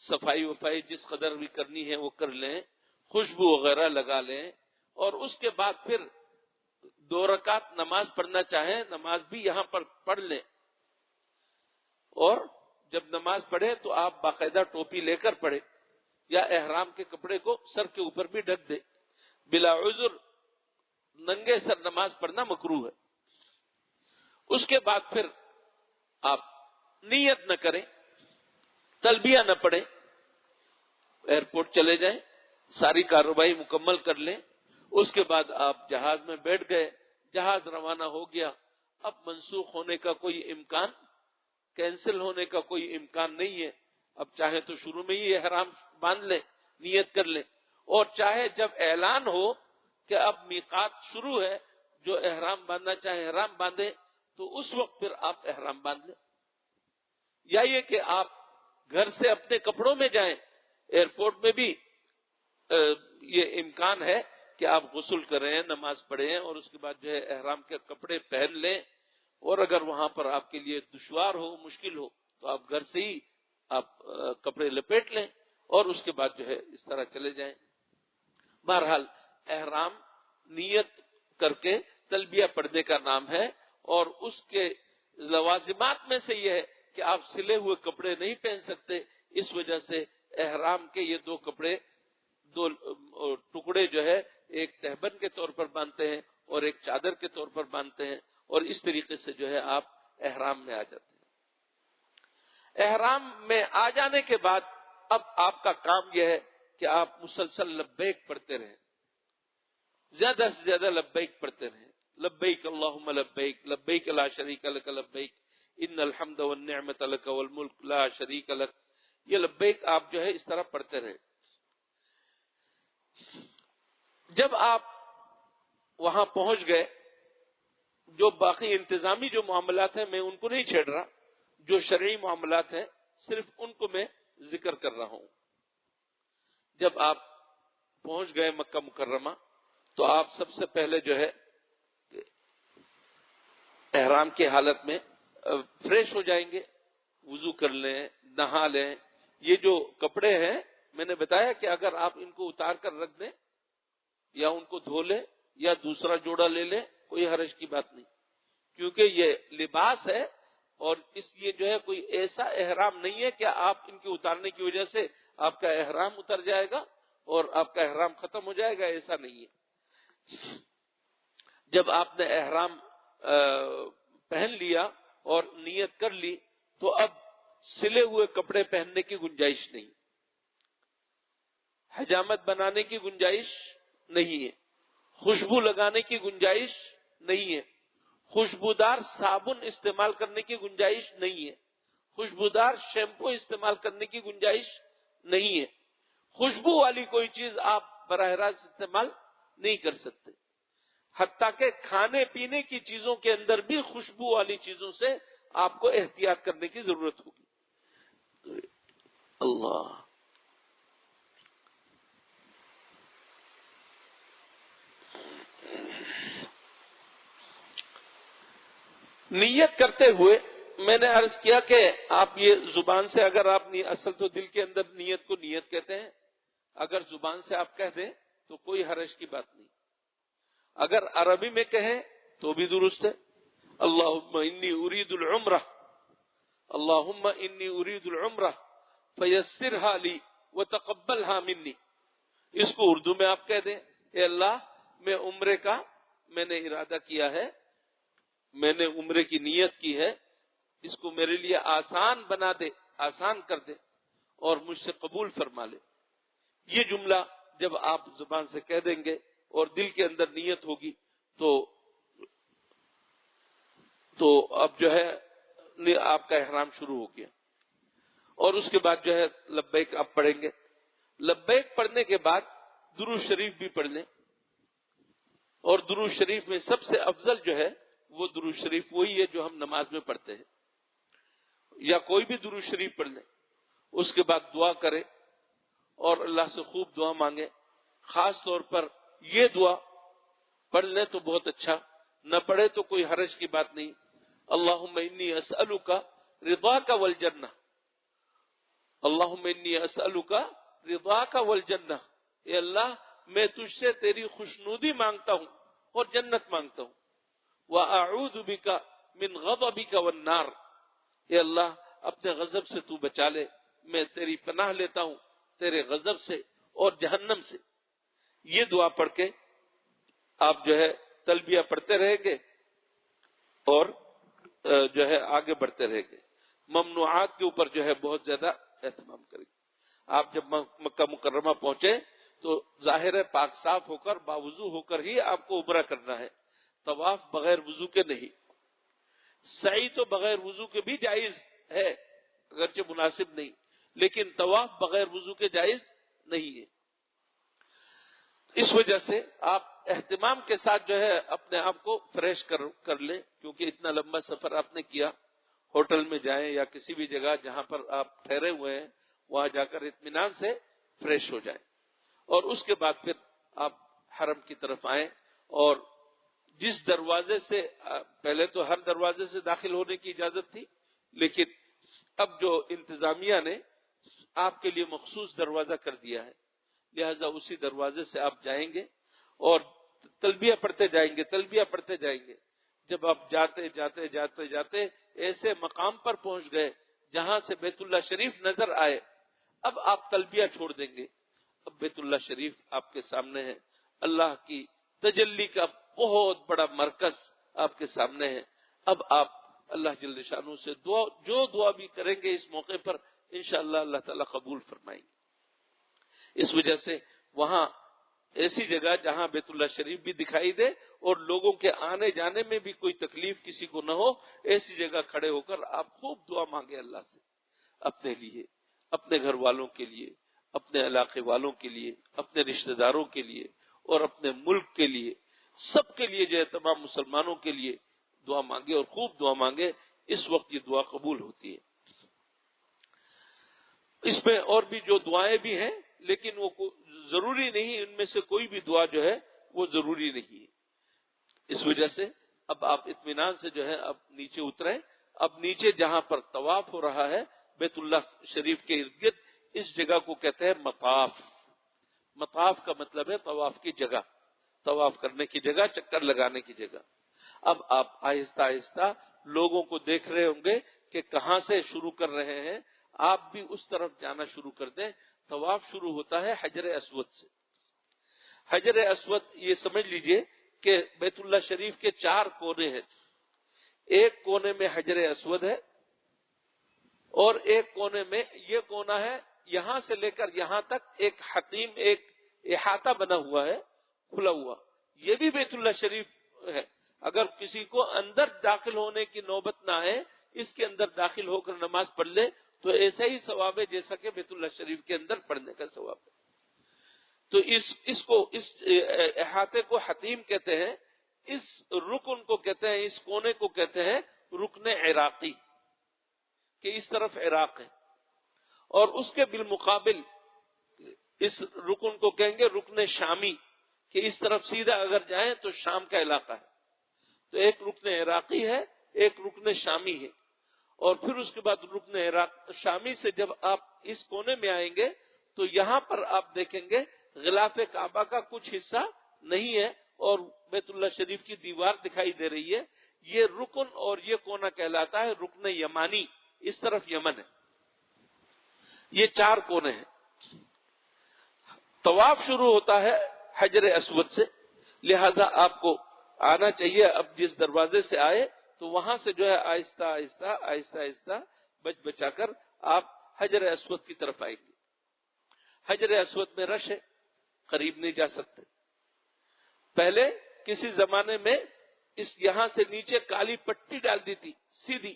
صفائی وفائی جس قدر بھی کرنی ہے وہ کر لیں، خوشبو وغیرہ لگا لیں، اور اس کے بعد پھر 2 رکعت نماز پڑھنا چاہیں نماز بھی یہاں پر پڑھ لیں. اور جب نماز پڑھے تو آپ باقاعدہ ٹوپی لے کر پڑھے، یا احرام کے کپڑے کو سر کے اوپر بھی ڈھک دے. بلا عذر ننگے سر نماز پڑھنا مکروہ ہے. اس کے بعد پھر آپ نیت نہ کریں، تلبیہ نہ پڑھیں، ایئرپورٹ چلے جائیں، ساری کارروائی مکمل کر لیں. اس کے بعد آپ جہاز میں بیٹھ گئے، جہاز روانہ ہو گیا. اب منسوخ ہونے کا کوئی امکان، کینسل ہونے کا کوئی امکان نہیں ہے. اب چاہے تو شروع میں ہی احرام باندھ لیں، نیت کر لیں، اور چاہے جب اعلان ہو کہ اب میقات شروع ہے، جو احرام باندھنا چاہے احرام باندھے، تو اس وقت پھر آپ احرام باندھ لیں. یا یہ کہ آپ گھر سے اپنے کپڑوں میں جائیں. ایئرپورٹ میں بھی یہ امکان ہے کہ آپ غسل کریں، نماز پڑھیں، اور اس کے بعد جو ہے احرام کے کپڑے پہن لیں. اور اگر وہاں پر آپ کے لیے دشوار ہو، مشکل ہو، تو آپ گھر سے ہی آپ کپڑے لپیٹ لیں اور اس کے بعد جو ہے اس طرح چلے جائیں. بہرحال احرام نیت کر کے تلبیہ پڑھنے کا نام ہے. اور اس کے لوازمات میں سے یہ ہے کہ آپ سلے ہوئے کپڑے نہیں پہن سکتے. اس وجہ سے احرام کے یہ 2 کپڑے، 2 ٹکڑے جو ہے، ایک تہبند کے طور پر باندھتے ہیں اور ایک چادر کے طور پر باندھتے ہیں، اور اس طریقے سے جو ہے آپ احرام میں آ جاتے ہیں. احرام میں آ جانے کے بعد اب آپ کا کام یہ ہے کہ آپ مسلسل لبیک پڑھتے رہیں. زیادہ سے زیادہ لبیک پڑھتے رہیں. لبیک اللہم لبیک لبیک لا شریک لک لبیک ان الحمد والنعمت لک والملک لا شریک لک. یہ لبیک آپ جو ہے اس طرح پڑھتے رہیں. جب آپ وہاں پہنچ گئے، جو باقی انتظامی جو معاملات ہیں میں ان کو نہیں چھیڑ رہا، جو شرعی معاملات ہیں صرف ان کو میں ذکر کر رہا ہوں. جب آپ پہنچ گئے مکہ مکرمہ تو آپ سب سے پہلے جو ہے احرام کی حالت میں فریش ہو جائیں گے، وضو کر لیں، نہا لیں. یہ جو کپڑے ہیں میں نے بتایا کہ اگر آپ ان کو اتار کر رکھ دیں یا ان کو دھو لیں یا دوسرا جوڑا لے لیں کوئی حرج کی بات نہیں، کیونکہ یہ لباس ہے اور اس لیے جو ہے کوئی ایسا احرام نہیں ہے کہ آپ ان کے اتارنے کی وجہ سے آپ کا احرام اتر جائے گا اور آپ کا احرام ختم ہو جائے گا، ایسا نہیں ہے. جب آپ نے احرام پہن لیا اور نیت کر لی تو اب سلے ہوئے کپڑے پہننے کی گنجائش نہیں، حجامت بنانے کی گنجائش نہیں ہے، خوشبو لگانے کی گنجائش نہیں ہے، خوشبودار صابن استعمال کرنے کی گنجائش نہیں ہے، خوشبودار شیمپو استعمال کرنے کی گنجائش نہیں ہے، خوشبو والی کوئی چیز آپ براہ راست استعمال نہیں کر سکتے. حتیٰ کہ کھانے پینے کی چیزوں کے اندر بھی خوشبو والی چیزوں سے آپ کو احتیاط کرنے کی ضرورت ہوگی. اللہ نیت کرتے ہوئے میں نے عرض کیا کہ آپ یہ زبان سے اگر آپ اصل تو دل کے اندر نیت کو نیت کہتے ہیں، اگر زبان سے آپ کہہ دیں تو کوئی حرج کی بات نہیں، اگر عربی میں کہیں تو بھی درست ہے. اللہم انی ارید العمرہ، اللہم انی ارید العمرہ فیسرہا لی وتقبلہا منی. اس کو اردو میں آپ کہہ دیں، اے اللہ میں عمرے کا میں نے ارادہ کیا ہے، میں نے عمرے کی نیت کی ہے، اس کو میرے لیے آسان بنا دے، آسان کر دے اور مجھ سے قبول فرما لے. یہ جملہ جب آپ زبان سے کہہ دیں گے اور دل کے اندر نیت ہوگی تو اب جو ہے آپ کا احرام شروع ہو گیا. اور اس کے بعد جو ہے لبیک آپ پڑھیں گے. لبیک پڑھنے کے بعد درود شریف بھی پڑھ لیں، اور درود شریف میں سب سے افضل جو ہے وہ درود شریف وہی ہے جو ہم نماز میں پڑھتے ہیں، یا کوئی بھی درود شریف پڑھ لیں. اس کے بعد دعا کریں اور اللہ سے خوب دعا مانگیں. خاص طور پر یہ دعا پڑھ لیں تو بہت اچھا، نہ پڑھے تو کوئی حرج کی بات نہیں. اللہم انی اسألک رضاک والجنہ، اللہم انی اسألک رضاک والجنہ. اے اللہ میں تجھ سے تیری خوشنودی مانگتا ہوں اور جنت مانگتا ہوں. وَأَعُوذُ بِكَ مِنْ غَضَبِكَ وَالنَّارِ. اے اللہ اپنے غضب سے تو بچا لے، میں تیری پناہ لیتا ہوں تیرے غضب سے اور جہنم سے. یہ دعا پڑھ کے آپ جو ہے تلبیہ پڑھتے رہیں گے اور جو ہے آگے بڑھتے رہیں گے. ممنوعات کے اوپر جو ہے بہت زیادہ اہتمام کریں گے. آپ جب مکہ مکرمہ پہنچے تو ظاہر ہے پاک صاف ہو کر باوضو ہو کر ہی آپ کو عمرہ کرنا ہے، طواف بغیر وضو کے نہیں. سعی تو بغیر وضو کے بھی جائز ہے اگرچہ مناسب نہیں، لیکن طواف بغیر وضو کے جائز نہیں ہے. اس وجہ سے آپ اہتمام کے ساتھ جو ہے اپنے آپ کو فریش کر لیں، کیونکہ اتنا لمبا سفر آپ نے کیا. ہوٹل میں جائیں یا کسی بھی جگہ جہاں پر آپ ٹھہرے ہوئے ہیں وہاں جا کر اطمینان سے فریش ہو جائیں، اور اس کے بعد پھر آپ حرم کی طرف آئیں. اور جس دروازے سے پہلے تو ہر دروازے سے داخل ہونے کی اجازت تھی، لیکن اب جو انتظامیہ نے آپ کے لیے مخصوص دروازہ کر دیا ہے، لہذا اسی دروازے سے آپ جائیں گے اور تلبیہ پڑھتے جائیں گے، تلبیہ پڑھتے جائیں گے. جب آپ جاتے جاتے جاتے جاتے ایسے مقام پر پہنچ گئے جہاں سے بیت اللہ شریف نظر آئے، اب آپ تلبیہ چھوڑ دیں گے. اب بیت اللہ شریف آپ کے سامنے ہے، اللہ کی تجلی کا بہت بڑا مرکز آپ کے سامنے ہے. اب آپ اللہ جل شانہ سے جو دعا بھی کریں گے اس موقع پر انشاءاللہ اللہ تعالیٰ قبول فرمائیں گے. اس وجہ سے وہاں ایسی جگہ جہاں بیت اللہ شریف بھی دکھائی دے اور لوگوں کے آنے جانے میں بھی کوئی تکلیف کسی کو نہ ہو، ایسی جگہ کھڑے ہو کر آپ خوب دعا مانگے اللہ سے، اپنے لیے، اپنے گھر والوں کے لیے، اپنے علاقے والوں کے لیے، اپنے رشتہ داروں کے لیے اور اپنے ملک کے لیے، سب کے لیے جو ہے تمام مسلمانوں کے لیے دعا مانگے اور خوب دعا مانگے. اس وقت یہ دعا قبول ہوتی ہے. اس میں اور بھی جو دعائیں بھی ہیں لیکن وہ ضروری نہیں، ان میں سے کوئی بھی دعا جو ہے وہ ضروری نہیں ہے. اس وجہ سے اب آپ اطمینان سے جو ہے اب نیچے اتریں. اب نیچے جہاں پر طواف ہو رہا ہے بیت اللہ شریف کے ارد گرد، اس جگہ کو کہتے ہیں مطاف. مطاف کا مطلب ہے طواف کی جگہ، طواف کرنے کی جگہ، چکر لگانے کی جگہ. اب آپ آہستہ آہستہ لوگوں کو دیکھ رہے ہوں گے کہ کہاں سے شروع کر رہے ہیں، آپ بھی اس طرف جانا شروع کر دیں. طواف شروع ہوتا ہے حجر اسود سے. حجر اسود یہ سمجھ لیجئے کہ بیت اللہ شریف کے 4 کونے ہیں. ایک کونے میں حجر اسود ہے اور ایک کونے میں یہ کونا ہے، یہاں سے لے کر یہاں تک ایک حتیم، ایک احاطہ بنا ہوا ہے کھلا ہوا. یہ بھی بیت اللہ شریف ہے. اگر کسی کو اندر داخل ہونے کی نوبت نہ آئے، اس کے اندر داخل ہو کر نماز پڑھ لے تو ایسا ہی ثواب ہے جیسا کہ بیت اللہ شریف کے اندر پڑھنے کا ثواب ہے. تو اس احاطے کو حتیم کہتے ہیں. اس رکن کو کہتے ہیں، اس کونے کو کہتے ہیں رکن عراقی، کہ اس طرف عراق ہے. اور اس کے بالمقابل اس رکن کو کہیں گے رکن شامی، کہ اس طرف سیدھا اگر جائیں تو شام کا علاقہ ہے. تو ایک رکن عراقی ہے، ایک رکن شامی ہے. اور پھر اس کے بعد رکن شامی سے جب آپ اس کونے میں آئیں گے تو یہاں پر آپ دیکھیں گے غلاف کعبہ کا کچھ حصہ نہیں ہے اور بیت اللہ شریف کی دیوار دکھائی دے رہی ہے. یہ رکن اور یہ کونا کہلاتا ہے رکن یمانی. اس طرف یمن ہے. یہ 4 کونے ہیں. طواف شروع ہوتا ہے حجر اسود سے، لہذا آپ کو آنا چاہیے. اب جس دروازے سے آئے تو وہاں سے جو ہے آہستہ آہستہ آہستہ آہستہ بچا کر آپ حجر اسود کی طرف آئیں گے. حجر اسود میں رش ہے، قریب نہیں جا سکتے. پہلے کسی زمانے میں یہاں سے نیچے کالی پٹی ڈال دی تھی سیدھی،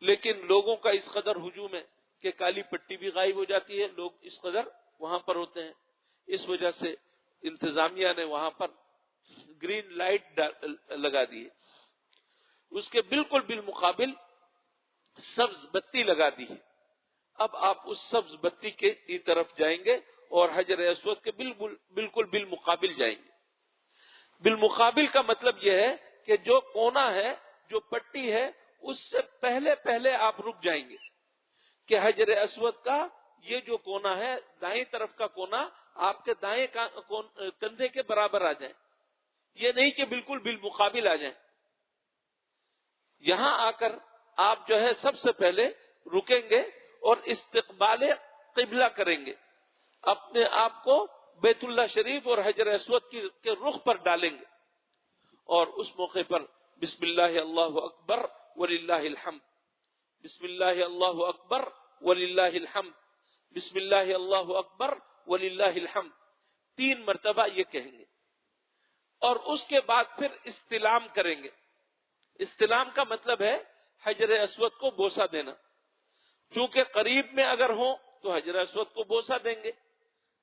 لیکن لوگوں کا اس قدر ہجوم ہے کہ کالی پٹی بھی غائب ہو جاتی ہے. لوگ اس قدر وہاں پر ہوتے ہیں. اس وجہ سے انتظامیہ نے وہاں پر گرین لائٹ لگا دی ہے. اس کے بالکل بالمقابل سبز بتی لگا دی ہے. اب آپ اس سبز بتی کی طرف جائیں گے اور حجر اسود کے بالکل بالمقابل جائیں گے. بالمقابل کا مطلب یہ ہے کہ جو کونا ہے، جو پٹی ہے، اس سے پہلے آپ رک جائیں گے کہ حجر اسود کا یہ جو کونا ہے، دائیں طرف کا کونا آپ کے دائیں کندھے کے برابر آ جائے. یہ نہیں کہ بالکل بالمقابل آ جائیں. یہاں آ کر آپ جو ہے سب سے پہلے رکیں گے اور استقبال قبلہ کریں گے. اپنے آپ کو بیت اللہ شریف اور حجر اسود کے رخ پر ڈالیں گے اور اس موقع پر بسم اللہ اللہ اکبر وللہ الحمد، بسم اللہ اللہ اکبر وللہ الحمد، بسم اللہ اللہ اکبر وللہ الحمد 3 مرتبہ یہ کہیں گے. اور اس کے بعد پھر استلام کریں گے. استلام کا مطلب ہے حجر اسود کو بوسہ دینا. چونکہ قریب میں اگر ہوں تو حجر اسود کو بوسہ دیں گے.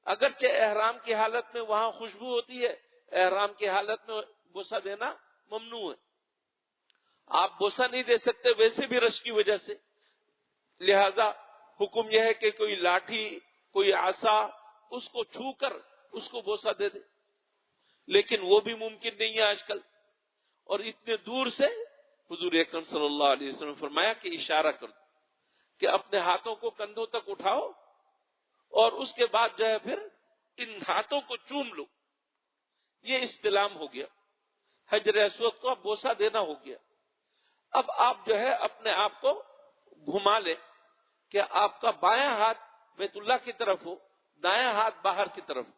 اگرچہ احرام کی حالت میں وہاں خوشبو ہوتی ہے، احرام کی حالت میں بوسہ دینا ممنوع ہے. آپ بوسہ نہیں دے سکتے ویسے بھی رش کی وجہ سے. لہذا حکم یہ ہے کہ کوئی لاٹھی، کوئی عصا اس کو چھو کر اس کو بوسہ دے دے. لیکن وہ بھی ممکن نہیں ہے آج کل. اور اتنے دور سے حضور اکرم صلی اللہ علیہ وسلم نے فرمایا کہ اشارہ کر دو کہ اپنے ہاتھوں کو کندھوں تک اٹھاؤ اور اس کے بعد جو ہے پھر ان ہاتھوں کو چوم لو. یہ استلام ہو گیا. حجر اسود کو بوسہ دینا ہو گیا. اب آپ جو ہے اپنے آپ کو گھما لیں کہ آپ کا بایاں ہاتھ بیت اللہ کی طرف ہو، دایاں ہاتھ باہر کی طرف ہو.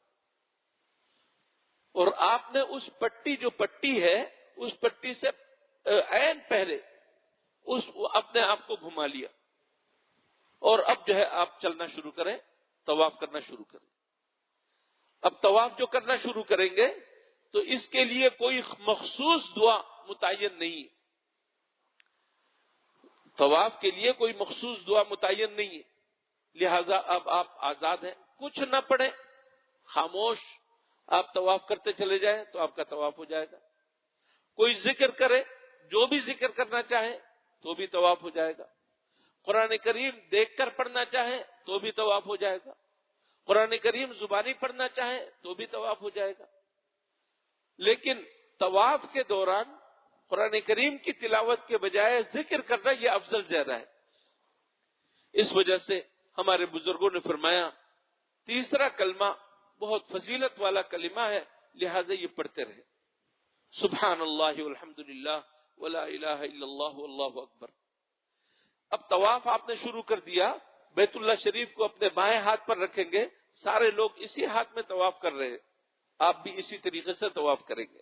اور آپ نے اس پٹی جو پٹی ہے اس پٹی سے عین پہلے اپنے آپ کو گھما لیا. اور اب جو ہے آپ چلنا شروع کریں، طواف کرنا شروع کریں. اب طواف جو کرنا شروع کریں گے تو اس کے لیے کوئی مخصوص دعا متعین نہیں ہے، طواف کے لیے کوئی مخصوص دعا متعین نہیں ہے، لہذا اب آپ آزاد ہیں، کچھ نہ پڑھیں، خاموش آپ طواف کرتے چلے جائیں تو آپ کا طواف ہو جائے گا، کوئی ذکر کرے، جو بھی ذکر کرنا چاہے تو بھی طواف ہو جائے گا، قرآن کریم دیکھ کر پڑھنا چاہے تو بھی طواف ہو جائے گا، قرآن کریم زبانی پڑھنا چاہے تو بھی طواف ہو جائے گا، لیکن طواف کے دوران قرآن کریم کی تلاوت کے بجائے ذکر کرنا یہ افضل زیادہ ہے۔ اس وجہ سے ہمارے بزرگوں نے فرمایا تیسرا کلمہ بہت فضیلت والا کلمہ ہے، لہذا یہ پڑھتے رہے، سبحان اللہ والحمد للہ ولا الہ الا اللہ واللہ اکبر۔ اب طواف آپ نے شروع کر دیا، بیت اللہ شریف کو اپنے بائیں ہاتھ پر رکھیں گے، سارے لوگ اسی ہاتھ میں طواف کر رہے ہیں، آپ بھی اسی طریقے سے طواف کریں گے،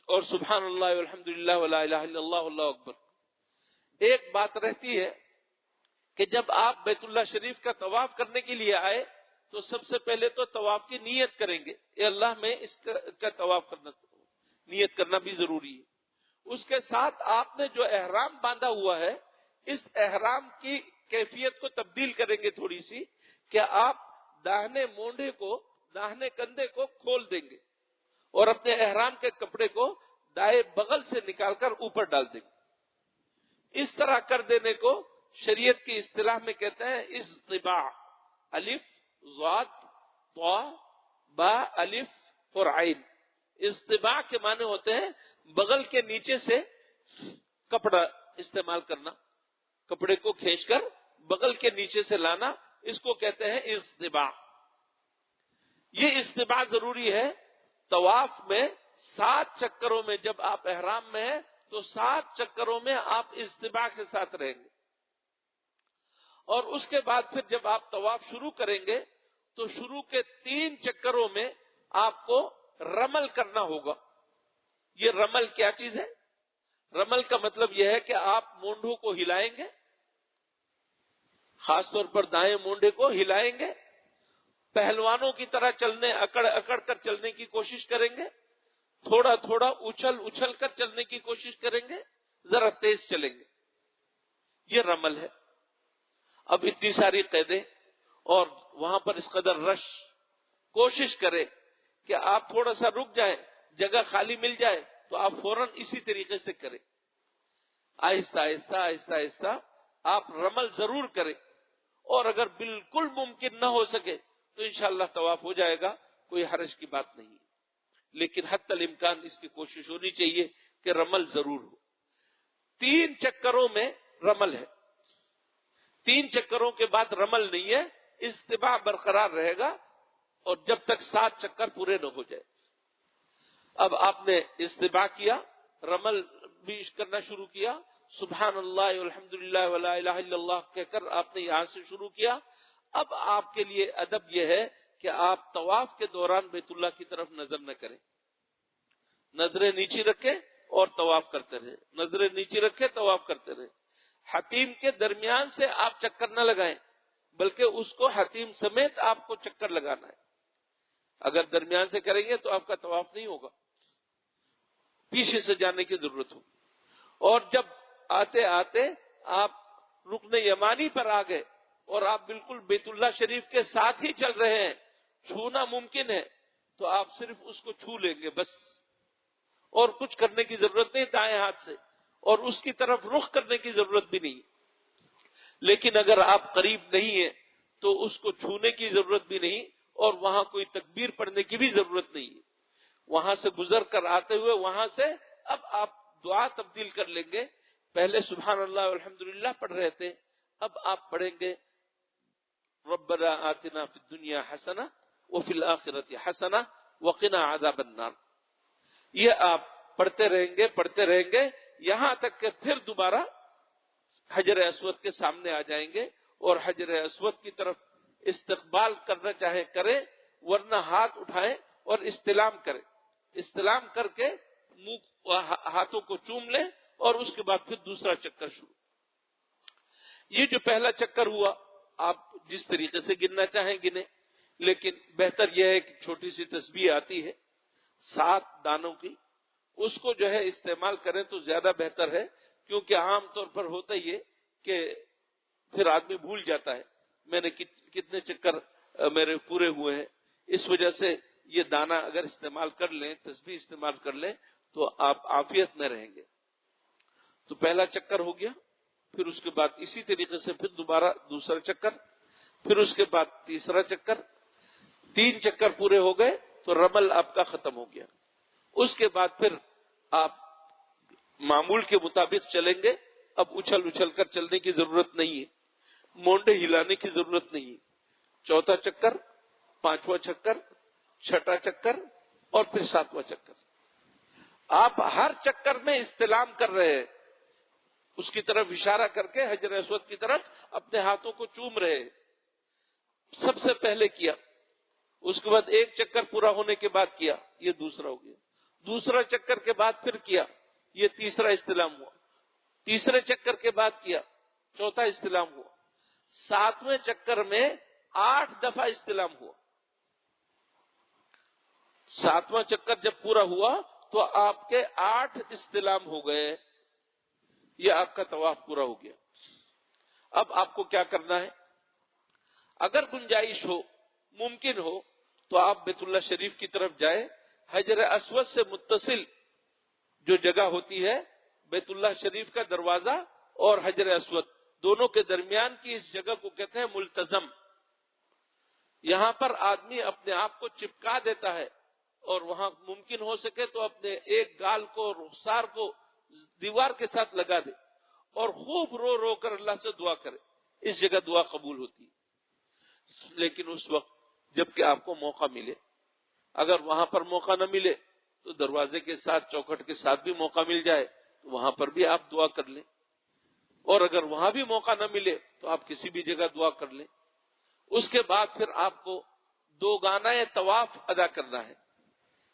اور سبحان اللہ والحمد للہ ولا الہ الا اللہ واللہ اکبر۔ ایک بات رہتی ہے کہ جب آپ بیت اللہ شریف کا طواف کرنے کے لیے آئے تو سب سے پہلے تو طواف کی نیت کریں گے، اے اللہ میں اس کا طواف کرنا، نیت کرنا بھی ضروری ہے۔ اس کے ساتھ آپ نے جو احرام باندھا ہوا ہے، اس احرام کی کیفیت کو تبدیل کریں گے تھوڑی سی، کہ آپ داہنے مونڈے کو، داہنے کندھے کو کھول دیں گے اور اپنے احرام کے کپڑے کو دائیں بغل سے نکال کر اوپر ڈال دیں گے۔ اس طرح کر دینے کو شریعت کی اصطلاح میں کہتے ہیں اصطباع، الف ضاد طا با الف اور عین۔ اصطباع کے معنی ہوتے ہیں بغل کے نیچے سے کپڑا استعمال کرنا، کپڑے کو کھینچ کر بغل کے نیچے سے لانا، اس کو کہتے ہیں اصطباع۔ یہ اصطباع ضروری ہے طواف میں 7 چکروں میں، جب آپ احرام میں ہیں تو 7 چکروں میں آپ اصطباع کے ساتھ رہیں گے، اور اس کے بعد پھر جب آپ طواف شروع کریں گے تو شروع کے 3 چکروں میں آپ کو رمل کرنا ہوگا۔ یہ رمل کیا چیز ہے؟ رمل کا مطلب یہ ہے کہ آپ مونڈوں کو ہلائیں گے، خاص طور پر دائیں مونڈے کو ہلائیں گے، پہلوانوں کی طرح چلنے، اکڑ اکڑ کر چلنے کی کوشش کریں گے، تھوڑا تھوڑا اچھل اچھل کر چلنے کی کوشش کریں گے، ذرا تیز چلیں گے، یہ رمل ہے۔ اب اتنی ساری قیدیں اور وہاں پر اس قدر رش، کوشش کرے کہ آپ تھوڑا سا رک جائیں، جگہ خالی مل جائے تو آپ فوراً اسی طریقے سے کریں، آہستہ آہستہ آہستہ آہستہ آپ رمل ضرور کریں، اور اگر بالکل ممکن نہ ہو سکے تو انشاءاللہ طواف ہو جائے گا، کوئی حرج کی بات نہیں، لیکن حتی الامکان اس کی کوشش ہونی چاہیے کہ رمل ضرور ہو۔ 3 چکروں میں رمل ہے، 3 چکروں کے بعد رمل نہیں ہے، استباع برقرار رہے گا، اور جب تک 7 چکر پورے نہ ہو جائے۔ اب آپ نے استباع کیا، رمل بھی کرنا شروع کیا، سبحان اللہ والحمد للہ ولا الہ الا اللہ کہہ کر آپ نے یہاں سے شروع کیا۔ اب آپ کے لیے ادب یہ ہے کہ آپ طواف کے دوران بیت اللہ کی طرف نظر نہ کریں، نظریں نیچی رکھیں اور طواف کرتے رہیں، نظریں نیچی رکھیں، طواف کرتے رہیں۔ حتیم کے درمیان سے آپ چکر نہ لگائیں، بلکہ اس کو حتیم سمیت آپ کو چکر لگانا ہے۔ اگر درمیان سے کریں گے تو آپ کا طواف نہیں ہوگا، پیچھے سے جانے کی ضرورت ہوگی۔ اور جب آتے آتے آپ رکن یمانی پر آ گئے اور آپ بالکل بیت اللہ شریف کے ساتھ ہی چل رہے ہیں، چھونا ممکن ہے تو آپ صرف اس کو چھو لیں گے بس، اور کچھ کرنے کی ضرورت نہیں دائیں ہاتھ سے، اور اس کی طرف رخ کرنے کی ضرورت بھی نہیں۔ لیکن اگر آپ قریب نہیں ہیں تو اس کو چھونے کی ضرورت بھی نہیں، اور وہاں کوئی تکبیر پڑھنے کی بھی ضرورت نہیں ہے۔ وہاں سے گزر کر آتے ہوئے وہاں سے اب آپ دعا تبدیل کر لیں گے، پہلے سبحان اللہ والحمدللہ پڑھ رہے تھے، اب آپ پڑھیں گے ربنا آتنا فی الدنیا حسنہ وفی الآخرۃ حسنہ وقنا عذاب النار۔ یہ آپ پڑھتے رہیں گے یہاں تک کہ پھر دوبارہ حجر اسود کے سامنے آ جائیں گے، اور حجر اسود کی طرف استقبال کرنا چاہے کریں، ورنہ ہاتھ اٹھائیں اور استلام کریں، استلام کر کے منہ ہاتھوں کو چوم لیں، اور اس کے بعد پھر دوسرا چکر شروع۔ یہ جو پہلا چکر ہوا آپ جس طریقے سے گننا چاہیں گنیں، لیکن بہتر یہ ہے کہ چھوٹی سی تسبیح آتی ہے 7 دانوں کی، اس کو جو ہے استعمال کریں تو زیادہ بہتر ہے، کیونکہ عام طور پر ہوتا ہی ہے کہ پھر آدمی بھول جاتا ہے میں نے کتنے چکر میرے پورے ہوئے ہیں. اس وجہ سے یہ دانہ اگر استعمال کر لیں، تسبیح استعمال کر لیں تو آپ عافیت میں رہیں گے. تو پہلا چکر ہو گیا، پھر اس کے بعد اسی طریقے سے پھر دوبارہ دوسرا چکر، پھر اس کے بعد تیسرا چکر. 3 چکر پورے ہو گئے تو رمل آپ کا ختم ہو گیا. اس کے بعد پھر آپ معمول کے مطابق چلیں گے. اب اچھل کر چلنے کی ضرورت نہیں ہے، مونڈے ہلانے کی ضرورت نہیں ہے. چوتھا چکر، 5واں چکر، 6واں چکر اور پھر 7واں چکر. آپ ہر چکر میں استلام کر رہے ہیں، اس کی طرف اشارہ کر کے حجر اسود کی طرف اپنے ہاتھوں کو چوم رہے ہیں. سب سے پہلے کیا، اس کے بعد ایک چکر پورا ہونے کے بعد کیا، یہ دوسرا ہو گیا. دوسرا چکر کے بعد پھر کیا، یہ تیسرا استلام ہوا. تیسرے چکر کے بعد کیا، چوتھا استلام ہوا. 7ویں چکر میں 8 دفعہ استلام ہوا. 7واں چکر جب پورا ہوا تو آپ کے 8 استلام ہو گئے. یہ آپ کا طواف پورا ہو گیا. اب آپ کو کیا کرنا ہے؟ اگر گنجائش ہو، ممکن ہو، تو آپ بیت اللہ شریف کی طرف جائیں. حجر اسود سے متصل جو جگہ ہوتی ہے، بیت اللہ شریف کا دروازہ اور حجر اسود دونوں کے درمیان کی اس جگہ کو کہتے ہیں ملتزم. یہاں پر آدمی اپنے آپ کو چپکا دیتا ہے اور وہاں ممکن ہو سکے تو اپنے ایک گال کو، رخسار کو دیوار کے ساتھ لگا دے اور خوب رو رو کر اللہ سے دعا کرے. اس جگہ دعا قبول ہوتی ہے. لیکن اس وقت جب کہ آپ کو موقع ملے، اگر وہاں پر موقع نہ ملے تو دروازے کے ساتھ، چوکھٹ کے ساتھ بھی موقع مل جائے تو وہاں پر بھی آپ دعا کر لیں. اور اگر وہاں بھی موقع نہ ملے تو آپ کسی بھی جگہ دعا کر لیں. اس کے بعد پھر آپ کو 2 گانا طواف ادا کرنا ہے.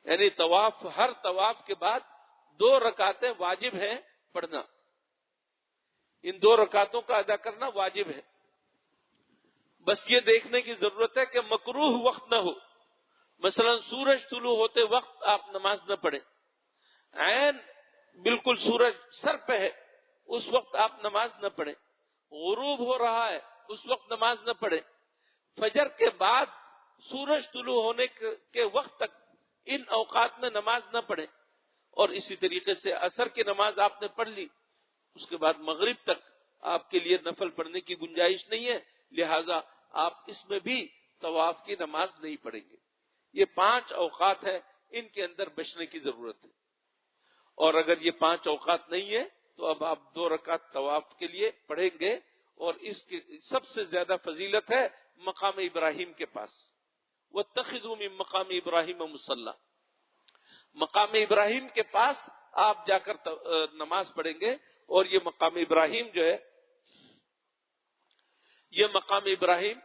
یعنی طواف، ہر طواف کے بعد 2 رکعتیں واجب ہیں پڑھنا. ان 2 رکعتوں کا ادا کرنا واجب ہے. بس یہ دیکھنے کی ضرورت ہے کہ مکروہ وقت نہ ہو. مثلا سورج طلوع ہوتے وقت آپ نماز نہ پڑھیں. عین بالکل سورج سر پہ ہے اس وقت آپ نماز نہ پڑھیں. غروب ہو رہا ہے اس وقت نماز نہ پڑھیں. فجر کے بعد سورج طلوع ہونے کے وقت تک ان اوقات میں نماز نہ پڑھیں. اور اسی طریقے سے عصر کی نماز آپ نے پڑھ لی، اس کے بعد مغرب تک آپ کے لیے نفل پڑھنے کی گنجائش نہیں ہے، لہذا آپ اس میں بھی طواف کی نماز نہیں پڑھیں گے. یہ 5 اوقات ہیں، ان کے اندر بچنے کی ضرورت ہے. اور اگر یہ 5 اوقات نہیں ہے تو اب آپ 2 رکعت طواف کے لیے پڑھیں گے. اور اس کی سب سے زیادہ فضیلت ہے مقام ابراہیم کے پاس. وَاتَّخِذُوا مِن مقام ابراہیم مصلی. مقام ابراہیم کے پاس آپ جا کر نماز پڑھیں گے. اور یہ مقام ابراہیم جو ہے، یہ مقام ابراہیم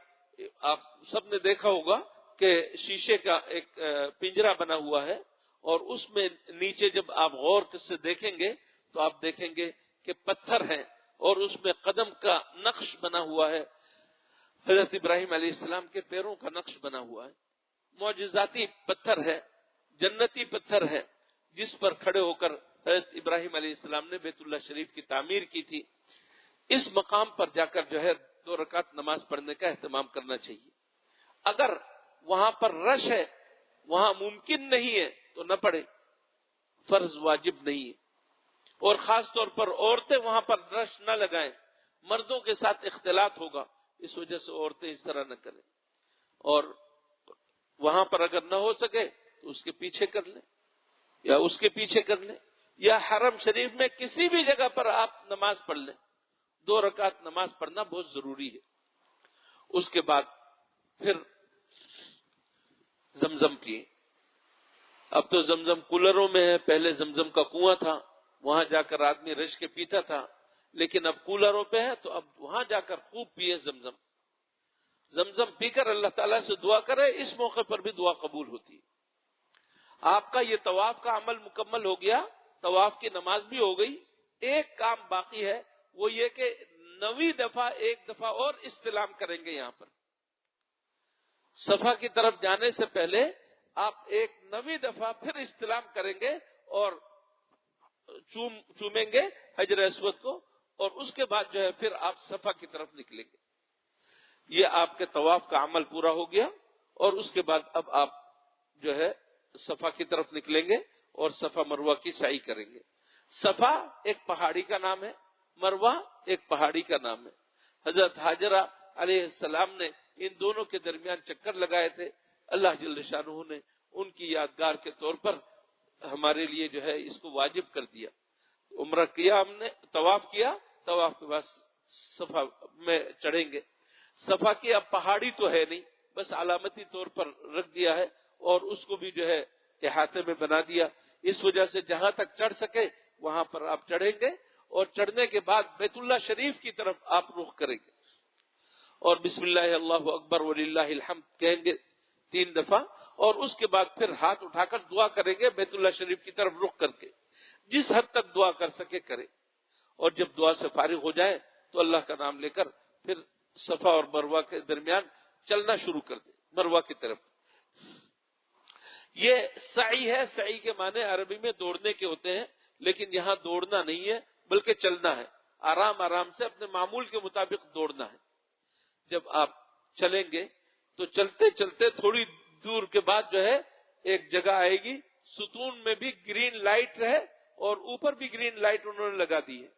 آپ سب نے دیکھا ہوگا کہ شیشے کا ایک پنجرا بنا ہوا ہے، اور اس میں نیچے جب آپ غور سے دیکھیں گے تو آپ دیکھیں گے کہ پتھر ہیں اور اس میں قدم کا نقش بنا ہوا ہے. حضرت ابراہیم علیہ السلام کے پیروں کا نقش بنا ہوا ہے. معجزاتی پتھر ہے، جنتی پتھر ہے، جس پر کھڑے ہو کر حضرت ابراہیم علیہ السلام نے بیت اللہ شریف کی تعمیر کی تھی. اس مقام پر جا کر جو ہے 2 رکعت نماز پڑھنے کا اہتمام کرنا چاہیے. اگر وہاں پر رش ہے، وہاں ممکن نہیں ہے تو نہ پڑھے، فرض واجب نہیں ہے. اور خاص طور پر عورتیں وہاں پر رش نہ لگائیں، مردوں کے ساتھ اختلاط ہوگا، اس وجہ سے عورتیں اس طرح نہ کریں. اور وہاں پر اگر نہ ہو سکے تو اس کے پیچھے کر لیں یا اس کے پیچھے کر لیں، یا حرم شریف میں کسی بھی جگہ پر آپ نماز پڑھ لیں. 2 رکعت نماز پڑھنا بہت ضروری ہے. اس کے بعد پھر زمزم کی. اب تو زمزم کولروں میں ہے، پہلے زمزم کا کنواں تھا، وہاں جا کر آدمی رچ کے پیتا تھا. لیکن اب کولروں پہ ہے تو اب وہاں جا کر خوب پیے زمزم. زمزم پی کر اللہ تعالیٰ سے دعا کرے، اس موقع پر بھی دعا قبول ہوتی ہے. آپ کا یہ طواف کا عمل مکمل ہو گیا، طواف کی نماز بھی ہو گئی. ایک کام باقی ہے، وہ یہ کہ 9ویں دفعہ ایک دفعہ اور استلام کریں گے. یہاں پر صفا کی طرف جانے سے پہلے آپ ایک نویں دفعہ پھر استلام کریں گے اور چومیں گے حجر اسود کو، اور اس کے بعد جو ہے پھر آپ صفا کی طرف نکلیں گے۔ یہ آپ کے طواف کا عمل پورا ہو گیا، اور اس کے بعد اب آپ جو ہے صفا کی طرف نکلیں گے اور صفا مروہ کی سعی کریں گے۔ صفا ایک پہاڑی کا نام ہے، مروہ ایک پہاڑی کا نام ہے۔ حضرت حاجرہ علیہ السلام نے ان دونوں کے درمیان چکر لگائے تھے، اللہ جل شانہ نے ان کی یادگار کے طور پر ہمارے لیے جو ہے اس کو واجب کر دیا۔ عمرہ کیا ہم نے، طواف کیا، طواف کے بعد صفا میں چڑھیں گے۔ صفا کی اب پہاڑی تو ہے نہیں، بس علامتی طور پر رکھ دیا ہے، اور اس کو بھی جو ہے احاطے میں بنا دیا، اس وجہ سے جہاں تک چڑھ سکے وہاں پر آپ چڑھیں گے، اور چڑھنے کے بعد بیت اللہ شریف کی طرف آپ رخ کریں گے، اور بسم اللہ اللہ اکبر وللہ الحمد کہیں گے 3 دفعہ، اور اس کے بعد پھر ہاتھ اٹھا کر دعا کریں گے بیت اللہ شریف کی طرف رخ کر کے، جس حد تک دعا کر سکے کرے، اور جب دعا سے فارغ ہو جائے تو اللہ کا نام لے کر پھر صفا اور مروہ کے درمیان چلنا شروع کر دے مروہ کی طرف۔ یہ سعی ہے، سعی کے معنی عربی میں دوڑنے کے ہوتے ہیں، لیکن یہاں دوڑنا نہیں ہے بلکہ چلنا ہے، آرام آرام سے اپنے معمول کے مطابق دوڑنا ہے۔ جب آپ چلیں گے تو چلتے چلتے تھوڑی دور کے بعد جو ہے ایک جگہ آئے گی، ستون میں بھی گرین لائٹ ہے اور اوپر بھی گرین لائٹ انہوں نے لگا دی ہے۔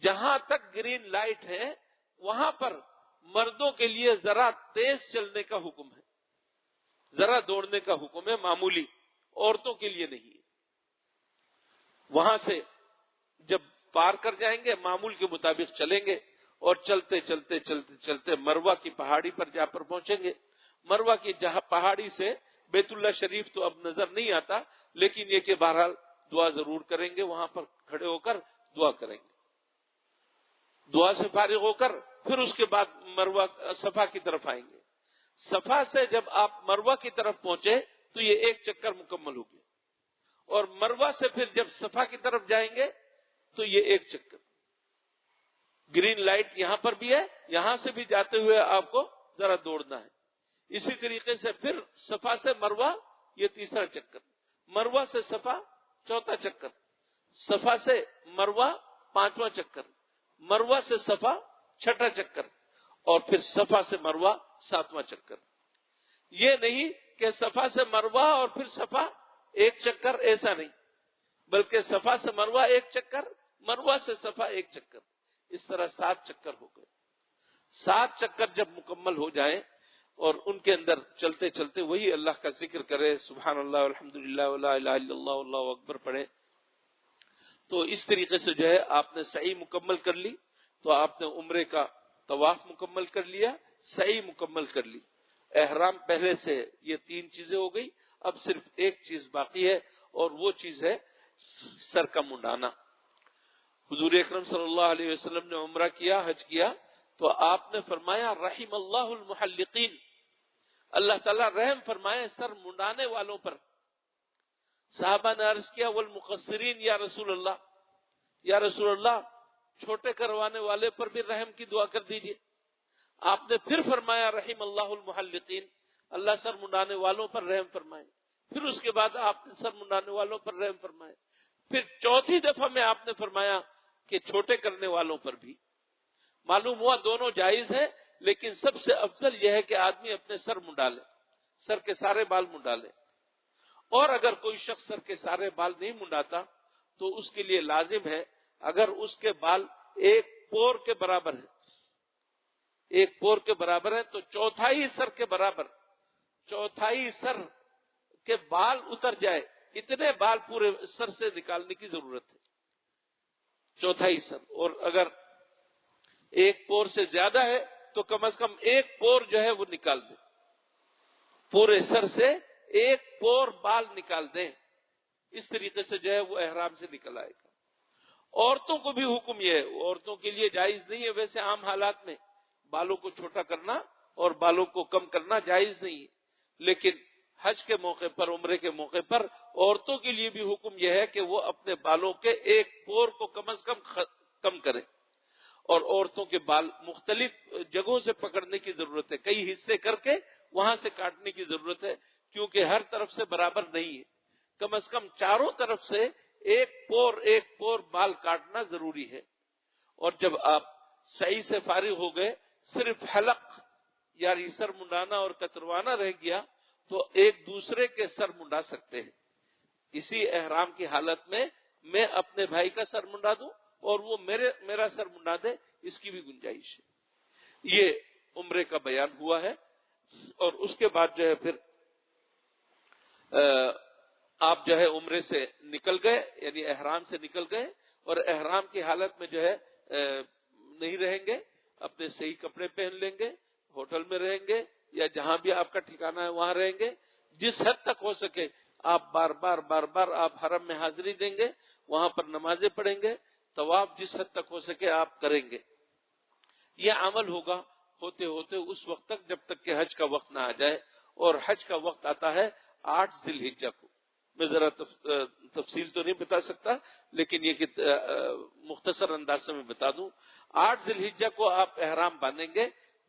جہاں تک گرین لائٹ ہے وہاں پر مردوں کے لیے ذرا تیز چلنے کا حکم ہے، ذرا دوڑنے کا حکم ہے، معمولی، عورتوں کے لیے نہیں ہے۔ وہاں سے جب پار کر جائیں گے معمول کے مطابق چلیں گے، اور چلتے چلتے چلتے چلتے مروہ کی پہاڑی پر جا پر پہنچیں گے۔ مروہ کی جہاں پہاڑی سے بیت اللہ شریف تو اب نظر نہیں آتا، لیکن یہ کہ بہرحال دعا ضرور کریں گے، وہاں پر کھڑے ہو کر دعا کریں گے۔ دعا سے فارغ ہو کر پھر اس کے بعد مروہ صفا کی طرف آئیں گے۔ صفا سے جب آپ مروہ کی طرف پہنچے تو یہ ایک چکر مکمل ہو گیا، اور مروہ سے پھر جب صفا کی طرف جائیں گے تو یہ ایک چکر۔ گرین لائٹ یہاں پر بھی ہے، یہاں سے بھی جاتے ہوئے آپ کو ذرا دوڑنا ہے۔ اسی طریقے سے پھر صفا سے مروہ یہ تیسرا چکر، مروہ سے صفا چوتھا چکر، صفا سے مروہ پانچواں چکر، مروہ سے صفا چھٹا چکر، اور پھر صفا سے مروہ ساتواں چکر۔ یہ نہیں کہ صفا سے مروہ اور پھر صفا ایک چکر، ایسا نہیں، بلکہ صفا سے مروہ ایک چکر، مروہ سے صفا ایک چکر، اس طرح 7 چکر ہو گئے۔ 7 چکر جب مکمل ہو جائیں اور ان کے اندر چلتے چلتے وہی اللہ کا ذکر کرے، سبحان اللہ الحمدللہ ولا الہ الا اللہ اللہ اکبر پڑھے، تو اس طریقے سے جو ہے آپ نے سعی مکمل کر لی، تو آپ نے عمرے کا طواف مکمل کر لیا، سعی مکمل کر لی، احرام پہلے سے یہ 3 چیزیں ہو گئی، اب صرف ایک چیز باقی ہے، اور وہ چیز ہے سر کا منڈانا۔ حضور اکرم صلی اللہ علیہ وسلم نے عمرہ کیا، حج کیا، تو آپ نے فرمایا رحم اللہ المحلقین، اللہ تعالیٰ رحم فرمائے سر منڈانے والوں پر۔ صحابہ نے عرض کیا والمقصرین یا رسول اللہ، یا رسول اللہ چھوٹے کروانے والے پر بھی رحم کی دعا کر دیجئے۔ آپ نے پھر فرمایا رحم اللہ المحلقین، اللہ سر منڈانے والوں پر رحم فرمائے۔ پھر اس کے بعد آپ نے سر منڈانے والوں پر رحم فرمائے۔ پھر چوتھی دفعہ میں آپ نے فرمایا کہ چھوٹے کرنے والوں پر بھی۔ معلوم ہوا دونوں جائز ہیں، لیکن سب سے افضل یہ ہے کہ آدمی اپنے سر منڈا لے، سر کے سارے بال منڈا لے، اور اگر کوئی شخص سر کے سارے بال نہیں منڈاتا تو اس کے لیے لازم ہے، اگر اس کے بال ایک پور کے برابر ہیں، ایک پور کے برابر ہے، تو چوتھائی سر کے برابر، چوتھائی سر کے بال اتر جائے، اتنے بال پورے سر سے نکالنے کی ضرورت ہے، چوتھائی سر۔ اور اگر ایک پور سے زیادہ ہے تو کم از کم ایک پور جو ہے وہ نکال دیں، پورے سر سے ایک پور بال نکال دیں، اس طریقے سے جو ہے وہ احرام سے نکل آئے گا۔ عورتوں کو بھی حکم یہ ہے، عورتوں کے لیے جائز نہیں ہے ویسے عام حالات میں بالوں کو چھوٹا کرنا اور بالوں کو کم کرنا جائز نہیں ہے، لیکن حج کے موقع پر، عمرے کے موقع پر عورتوں کے لیے بھی حکم یہ ہے کہ وہ اپنے بالوں کے ایک پور کو کم از کم کریں، اور عورتوں کے بال مختلف جگہوں سے پکڑنے کی ضرورت ہے، کئی حصے کر کے وہاں سے کاٹنے کی ضرورت ہے، کیونکہ ہر طرف سے برابر نہیں ہے، کم از کم چاروں طرف سے ایک پور بال کاٹنا ضروری ہے۔ اور جب آپ صحیح سے فارغ ہو گئے، صرف حلق یعنی سر منڈانا اور کتروانا رہ گیا، تو ایک دوسرے کے سر منڈا سکتے ہیں۔ اسی احرام کی حالت میں اپنے بھائی کا سر منڈا دوں اور وہ میرا سر منڈا دے، اس کی بھی گنجائش ہے۔ یہ عمرے کا بیان ہوا ہے۔ اور اس کے بعد جو ہے پھر آپ جو ہے عمرے سے نکل گئے، یعنی احرام سے نکل گئے، اور احرام کی حالت میں جو ہے نہیں رہیں گے، اپنے صحیح کپڑے پہن لیں گے، ہوٹل میں رہیں گے یا جہاں بھی آپ کا ٹھکانہ ہے وہاں رہیں گے۔ جس حد تک ہو سکے آپ بار بار آپ حرم میں حاضری دیں گے، وہاں پر نمازیں پڑھیں گے، طواف جس حد تک ہو سکے آپ کریں گے۔ یہ عمل ہوگا ہوتے ہوتے اس وقت تک جب تک کہ حج کا وقت نہ آ جائے، اور حج کا وقت آتا ہے 8 ذی الحجہ کو۔ میں ذرا تفصیل تو نہیں بتا سکتا، لیکن یہ کہ مختصر انداز سے میں بتا دوں، 8 ذی الحجہ کو آپ احرام باندھیں گے،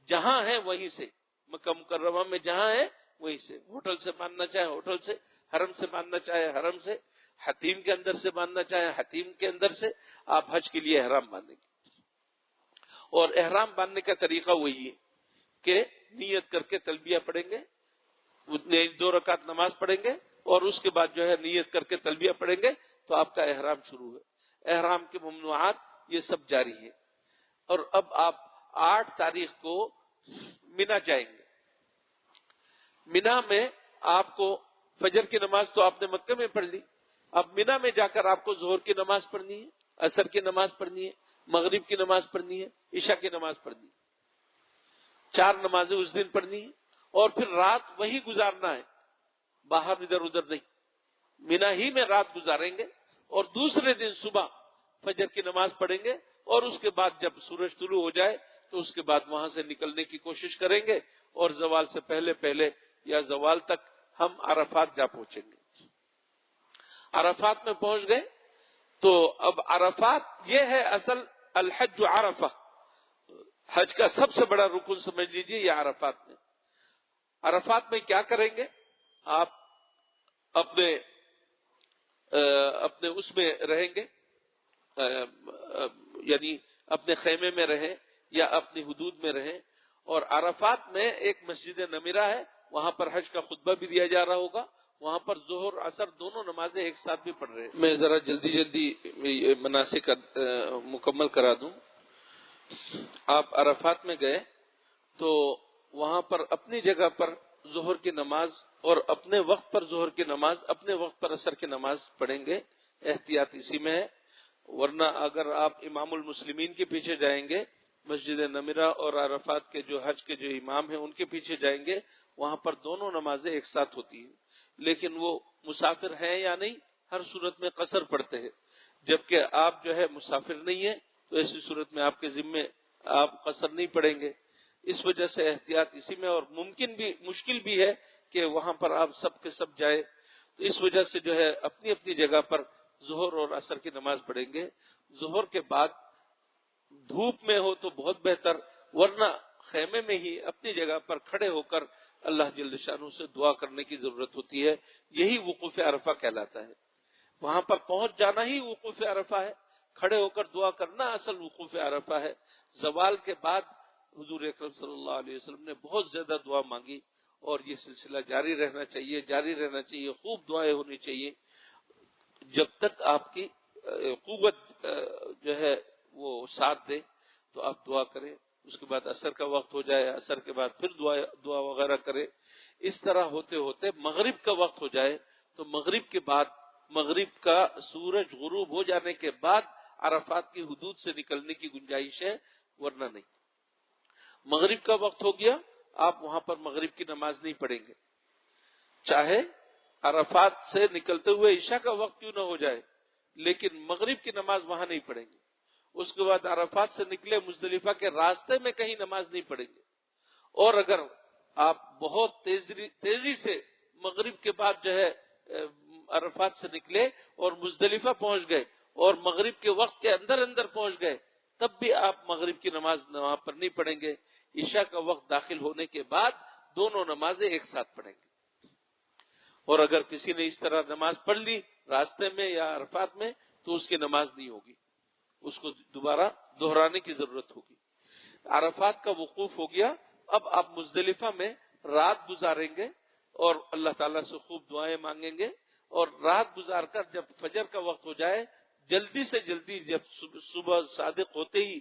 جہاں ہیں وہیں سے، مکہ مکرمہ میں جہاں ہے وہیں سے، ہوٹل سے باندھنا چاہے ہوٹل سے، حرم سے باندھنا چاہے حرم سے، حتیم کے اندر سے باندھنا چاہے حتیم کے اندر سے، آپ حج کے لیے احرام باندھیں گے۔ اور احرام باندھنے کا طریقہ وہی ہے کہ نیت کر کے تلبیہ پڑھیں گے، 2 رکعت نماز پڑھیں گے، اور اس کے بعد جو ہے نیت کر کے تلبیہ پڑھیں گے تو آپ کا احرام شروع ہے۔ احرام کے ممنوعات یہ سب جاری ہیں۔ اور اب آپ 8 تاریخ کو مینا جائیں گے۔ مینا میں آپ کو فجر کی نماز تو آپ نے مکہ میں پڑھ لی، اب مینا میں جا کر آپ کو ظہر کی نماز پڑھنی ہے، عصر کی نماز پڑھنی ہے، مغرب کی نماز پڑھنی ہے، عشاء کی نماز پڑھنی ہے، 4 نمازیں اس دن پڑھنی ہے، اور پھر رات وہی گزارنا ہے، باہر ادھر ادھر نہیں، مینا ہی میں رات گزاریں گے، اور دوسرے دن صبح فجر کی نماز پڑھیں گے، اور اس کے بعد جب سورج طلوع ہو جائے تو اس کے بعد وہاں سے نکلنے کی کوشش کریں گے، اور زوال سے پہلے یا زوال تک ہم عرفات جا پہنچیں گے۔ عرفات میں پہنچ گئے تو اب عرفات یہ ہے اصل الحج عرفہ، حج کا سب سے بڑا رکن سمجھ لیجیے یہ عرفات میں۔ عرفات میں کیا کریں گے؟ آپ اپنے اس میں رہیں گے، یعنی اپنے خیمے میں رہیں یا اپنی حدود میں رہیں، اور عرفات میں ایک مسجد نمیرہ ہے، وہاں پر حج کا خطبہ بھی دیا جا رہا ہوگا، وہاں پر ظہر عصر دونوں نمازیں ایک ساتھ بھی پڑھ رہے ہیں۔ میں ذرا جلدی مناسک مکمل کرا دوں۔ آپ عرفات میں گئے تو وہاں پر اپنی جگہ پر ظہر کی نماز، اور اپنے وقت پر ظہر کی نماز، اپنے وقت پر عصر کی نماز پڑھیں گے، احتیاط اسی میں ہے۔ ورنہ اگر آپ امام المسلمین کے پیچھے جائیں گے، مسجد نمیرہ اور عرفات کے جو حج کے جو امام ہیں ان کے پیچھے جائیں گے، وہاں پر دونوں نمازیں ایک ساتھ ہوتی ہیں، لیکن وہ مسافر ہیں یا نہیں، ہر صورت میں قصر پڑھتے ہیں، جبکہ آپ جو ہے مسافر نہیں ہیں تو ایسی صورت میں آپ کے ذمے آپ قصر نہیں پڑھیں گے۔ اس وجہ سے احتیاط اسی میں، اور مشکل بھی ہے کہ وہاں پر آپ سب کے سب جائے، تو اس وجہ سے جو ہے اپنی اپنی جگہ پر ظہر اور عصر کی نماز پڑھیں گے۔ ظہر کے بعد دھوپ میں ہو تو بہت بہتر، ورنہ خیمے میں ہی اپنی جگہ پر کھڑے ہو کر اللہ جل شانہ سے دعا کرنے کی ضرورت ہوتی ہے۔ یہی وقوف عرفہ کہلاتا ہے، وہاں پر پہنچ جانا ہی وقوف عرفہ ہے، کھڑے ہو کر دعا کرنا اصل وقوف عرفہ ہے۔ زوال کے بعد حضور اکرم صلی اللہ علیہ وسلم نے بہت زیادہ دعا مانگی، اور یہ سلسلہ جاری رہنا چاہیے، خوب دعائیں ہونی چاہیے جب تک آپ کی قوت جو ہے وہ ساتھ دے، تو آپ دعا کریں۔ اس کے بعد عصر کا وقت ہو جائے، عصر کے بعد پھر دعا وغیرہ کرے، اس طرح ہوتے ہوتے مغرب کا وقت ہو جائے، تو مغرب کے بعد، مغرب کا سورج غروب ہو جانے کے بعد عرفات کی حدود سے نکلنے کی گنجائش ہے، ورنہ نہیں۔ مغرب کا وقت ہو گیا، آپ وہاں پر مغرب کی نماز نہیں پڑھیں گے، چاہے عرفات سے نکلتے ہوئے عشاء کا وقت کیوں نہ ہو جائے، لیکن مغرب کی نماز وہاں نہیں پڑھیں گے۔ اس کے بعد عرفات سے نکلے مزدلفہ کے راستے میں کہیں نماز نہیں پڑھیں گے، اور اگر آپ بہت تیزی سے مغرب کے بعد جو ہے عرفات سے نکلے اور مزدلفہ پہنچ گئے اور مغرب کے وقت کے اندر پہنچ گئے، تب بھی آپ مغرب کی نماز وہاں پر نہیں پڑھیں گے۔ عشاء کا وقت داخل ہونے کے بعد دونوں نمازیں ایک ساتھ پڑھیں گے. اور اگر کسی نے اس طرح نماز پڑھ لی راستے میں یا عرفات میں تو اس کی نماز نہیں ہوگی، اس کو دوبارہ دہرانے کی ضرورت ہوگی. عرفات کا وقوف ہو گیا، اب آپ مزدلفہ میں رات گزاریں گے اور اللہ تعالیٰ سے خوب دعائیں مانگیں گے، اور رات گزار کر جب فجر کا وقت ہو جائے جلدی سے جلدی، جب صبح صادق ہوتے ہی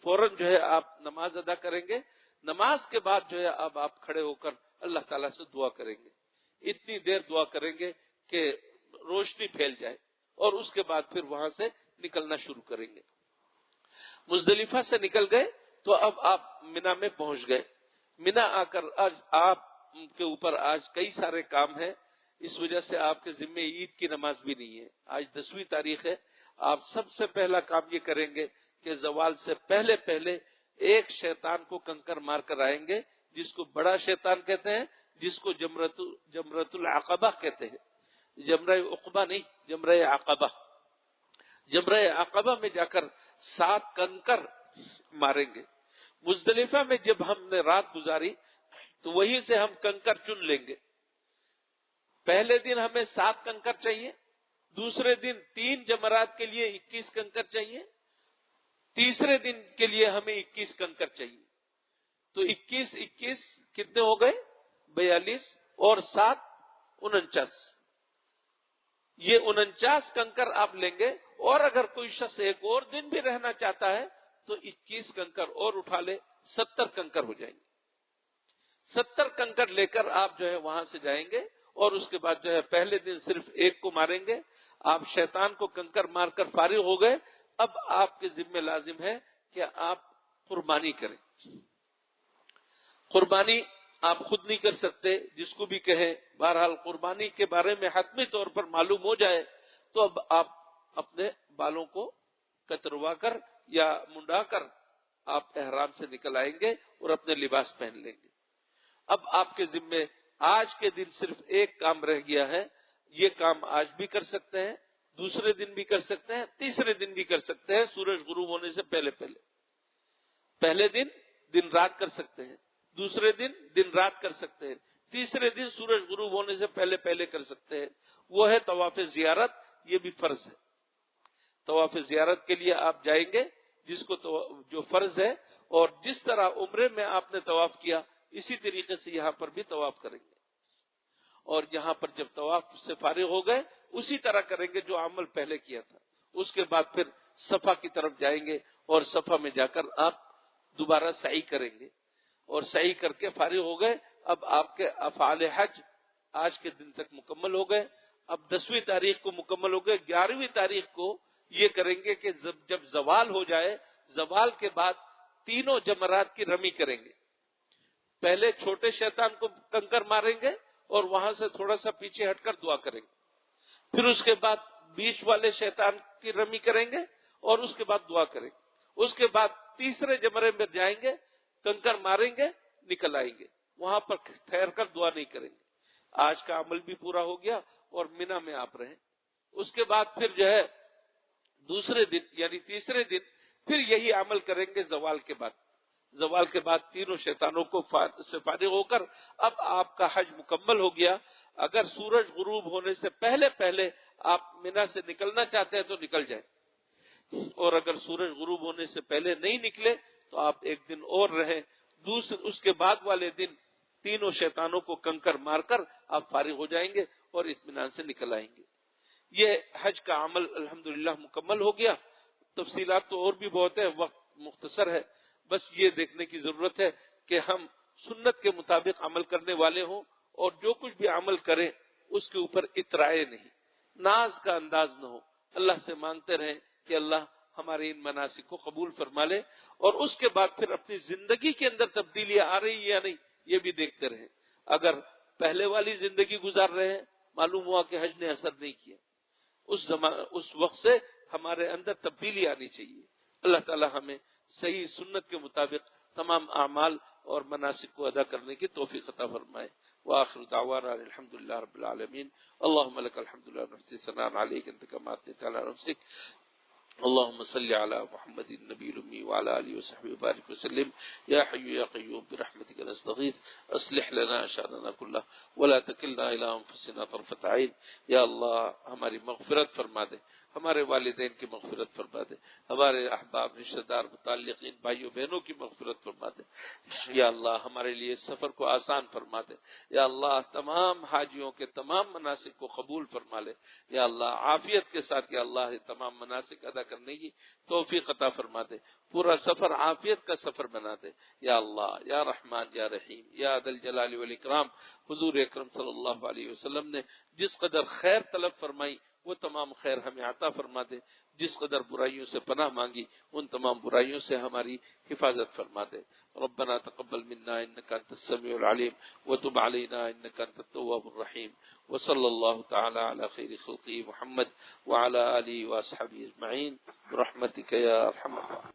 فوراً جو ہے آپ نماز ادا کریں گے. نماز کے بعد جو ہے اب آپ کھڑے ہو کر اللہ تعالیٰ سے دعا کریں گے. اتنی دیر دعا کریں گے کہ روشنی پھیل جائے، اور اس کے بعد پھر وہاں سے نکلنا شروع کریں گے. مزدلفہ سے نکل گئے تو اب آپ منا میں پہنچ گئے. منا آ کر آج آپ کے اوپر آج کئی سارے کام ہیں، اس وجہ سے آپ کے ذمے عید کی نماز بھی نہیں ہے. آج 10ویں تاریخ ہے. آپ سب سے پہلا کام یہ کریں گے کہ زوال سے پہلے پہلے ایک شیطان کو کنکر مار کر آئیں گے، جس کو بڑا شیطان کہتے ہیں، جس کو جمرۃ العقبہ کہتے ہیں. جمرہ عقبہ نہیں، جمرہ عقبہ. جمرہ عقبہ میں جا کر 7 کنکر ماریں گے. مزدلفہ میں جب ہم نے رات گزاری تو وہیں سے ہم کنکر چن لیں گے. پہلے دن ہمیں 7 کنکر چاہیے، دوسرے دن 3 جمرات کے لیے 21 کنکر چاہیے، تیسرے دن کے لیے ہمیں 21 کنکر چاہیے. تو 21 کتنے ہو گئے؟ 42 اور 7 49. یہ 49 کنکر آپ لیں گے، اور اگر کوئی شخص ایک اور دن بھی رہنا چاہتا ہے تو 21 کنکر اور اٹھا لے، 70 کنکر ہو جائیں گے. 70 کنکر لے کر آپ جو ہے وہاں سے جائیں گے، اور اس کے بعد جو ہے پہلے دن صرف ایک کو ماریں گے. آپ شیطان کو کنکر مار کر فارغ ہو گئے. اب آپ کے ذمہ لازم ہے کہ آپ قربانی کریں. قربانی آپ خود نہیں کر سکتے، جس کو بھی کہیں. بہرحال قربانی کے بارے میں حتمی طور پر معلوم ہو جائے تو اب آپ اپنے بالوں کو کتروا کر یا منڈا کر آپ احرام سے نکل آئیں گے اور اپنے لباس پہن لیں گے. اب آپ کے ذمے آج کے دن صرف ایک کام رہ گیا ہے. یہ کام آج بھی کر سکتے ہیں، دوسرے دن بھی کر سکتے ہیں، تیسرے دن بھی کر سکتے ہیں. سورج غروب ہونے سے پہلے پہلے دن رات کر سکتے ہیں، دوسرے دن رات کر سکتے ہیں، تیسرے دن سورج غروب ہونے سے پہلے کر سکتے ہیں. وہ ہے طواف زیارت. یہ بھی فرض ہے. طواف زیارت کے لیے آپ جائیں گے، جس کو جو فرض ہے، اور جس طرح عمرے میں آپ نے طواف کیا اسی طریقے سے یہاں پر بھی طواف کریں گے. اور یہاں پر جب طواف سے فارغ ہو گئے اسی طرح کریں گے جو عمل پہلے کیا تھا. اس کے بعد پھر صفا کی طرف جائیں گے، اور صفا میں جا کر آپ دوبارہ سعی کریں گے، اور سعی کر کے فارغ ہو گئے. اب آپ کے افعال حج آج کے دن تک مکمل ہو گئے. اب 10ویں تاریخ کو مکمل ہو گئے. 11ویں تاریخ کو یہ کریں گے کہ جب زوال ہو جائے، زوال کے بعد تینوں جمرات کی رمی کریں گے. پہلے چھوٹے شیطان کو کنکر ماریں گے اور وہاں سے تھوڑا سا پیچھے ہٹ کر دعا کریں گے. پھر اس کے بعد بیچ والے شیطان کی رمی کریں گے اور اس کے بعد دعا کریں گے. اس کے بعد تیسرے جمرے میں جائیں گے، کنکر ماریں گے، نکل آئیں گے. وہاں پر ٹھہر کر دعا نہیں کریں گے. آج کا عمل بھی پورا ہو گیا اور مینا میں آپ رہیں. اس کے بعد پھر جو ہے دوسرے دن یعنی تیسرے دن پھر یہی عمل کریں گے. زوال کے بعد تینوں شیطانوں کو سے فارغ ہو کر اب آپ کا حج مکمل ہو گیا. اگر سورج غروب ہونے سے پہلے آپ مینا سے نکلنا چاہتے ہیں تو نکل جائیں، اور اگر سورج غروب ہونے سے پہلے نہیں نکلے تو آپ ایک دن اور رہیں. اس کے بعد والے دن تینوں شیطانوں کو کنکر مار کر آپ فارغ ہو جائیں گے اور اطمینان سے نکل آئیں گے. یہ حج کا عمل الحمدللہ مکمل ہو گیا. تفصیلات تو اور بھی بہت ہے، وقت مختصر ہے. بس یہ دیکھنے کی ضرورت ہے کہ ہم سنت کے مطابق عمل کرنے والے ہوں، اور جو کچھ بھی عمل کریں اس کے اوپر اترائے نہیں، ناز کا انداز نہ ہو. اللہ سے مانگتے رہیں کہ اللہ ہمارے ان مناسک کو قبول فرما لے، اور اس کے بعد پھر اپنی زندگی کے اندر تبدیلیاں آ رہی یا نہیں یہ بھی دیکھتے رہیں. اگر پہلے والی زندگی گزار رہے ہیں، معلوم ہوا کہ حج نے اثر نہیں کیا، اس وقت سے ہمارے اندر تبدیلی آنی چاہیے. اللہ تعالی ہمیں صحیح سنت کے مطابق تمام اعمال اور مناسک کو ادا کرنے کی توفیق عطا فرمائے. وآخر دعوانا الحمدللہ رب العالمین. اللهم لك الحمد لله نحصي ثناء عليك انت كما اثنيت على نفسك اللهم صل على محمد النبي الأمي وعلى آله وصحبه وبارك وسلم يا حي يا قيوم برحمتك نستغيث اصلح لنا شأننا كله ولا تكلنا إلى أنفسنا طرفة عين. یا اللہ ہماری مغفرت فرما دے، ہمارے والدین کی مغفرت فرما دے، ہمارے احباب رشتہ دار متعلقین بھائیوں بہنوں کی مغفرت فرما دے. یا اللہ ہمارے لیے سفر کو آسان فرما دے. یا اللہ تمام حاجیوں کے تمام مناسک کو قبول فرما لے. یا اللہ عافیت کے ساتھ یا اللہ تمام مناسک ادا کرنے کی توفیق عطا فرما دے. پورا سفر عافیت کا سفر بنا دے. یا اللہ یا رحمان یا رحیم یا ذا الجلال والاکرام. حضور اکرم صلی اللہ علیہ وسلم نے جس قدر خیر طلب فرمائی وہ تمام خیر ہمیں عطا فرما دے. جس قدر برائیوں سے پناہ مانگی ان تمام برائیوں سے ہماری حفاظت فرما دے. ربنا تقبل منا انك انت السميع العليم وتب علينا انك انت التواب الرحيم. وصلى الله تعالى على خير خلقه محمد وعلى اله واصحابه اجمعين برحمتك يا ارحم الراحمين.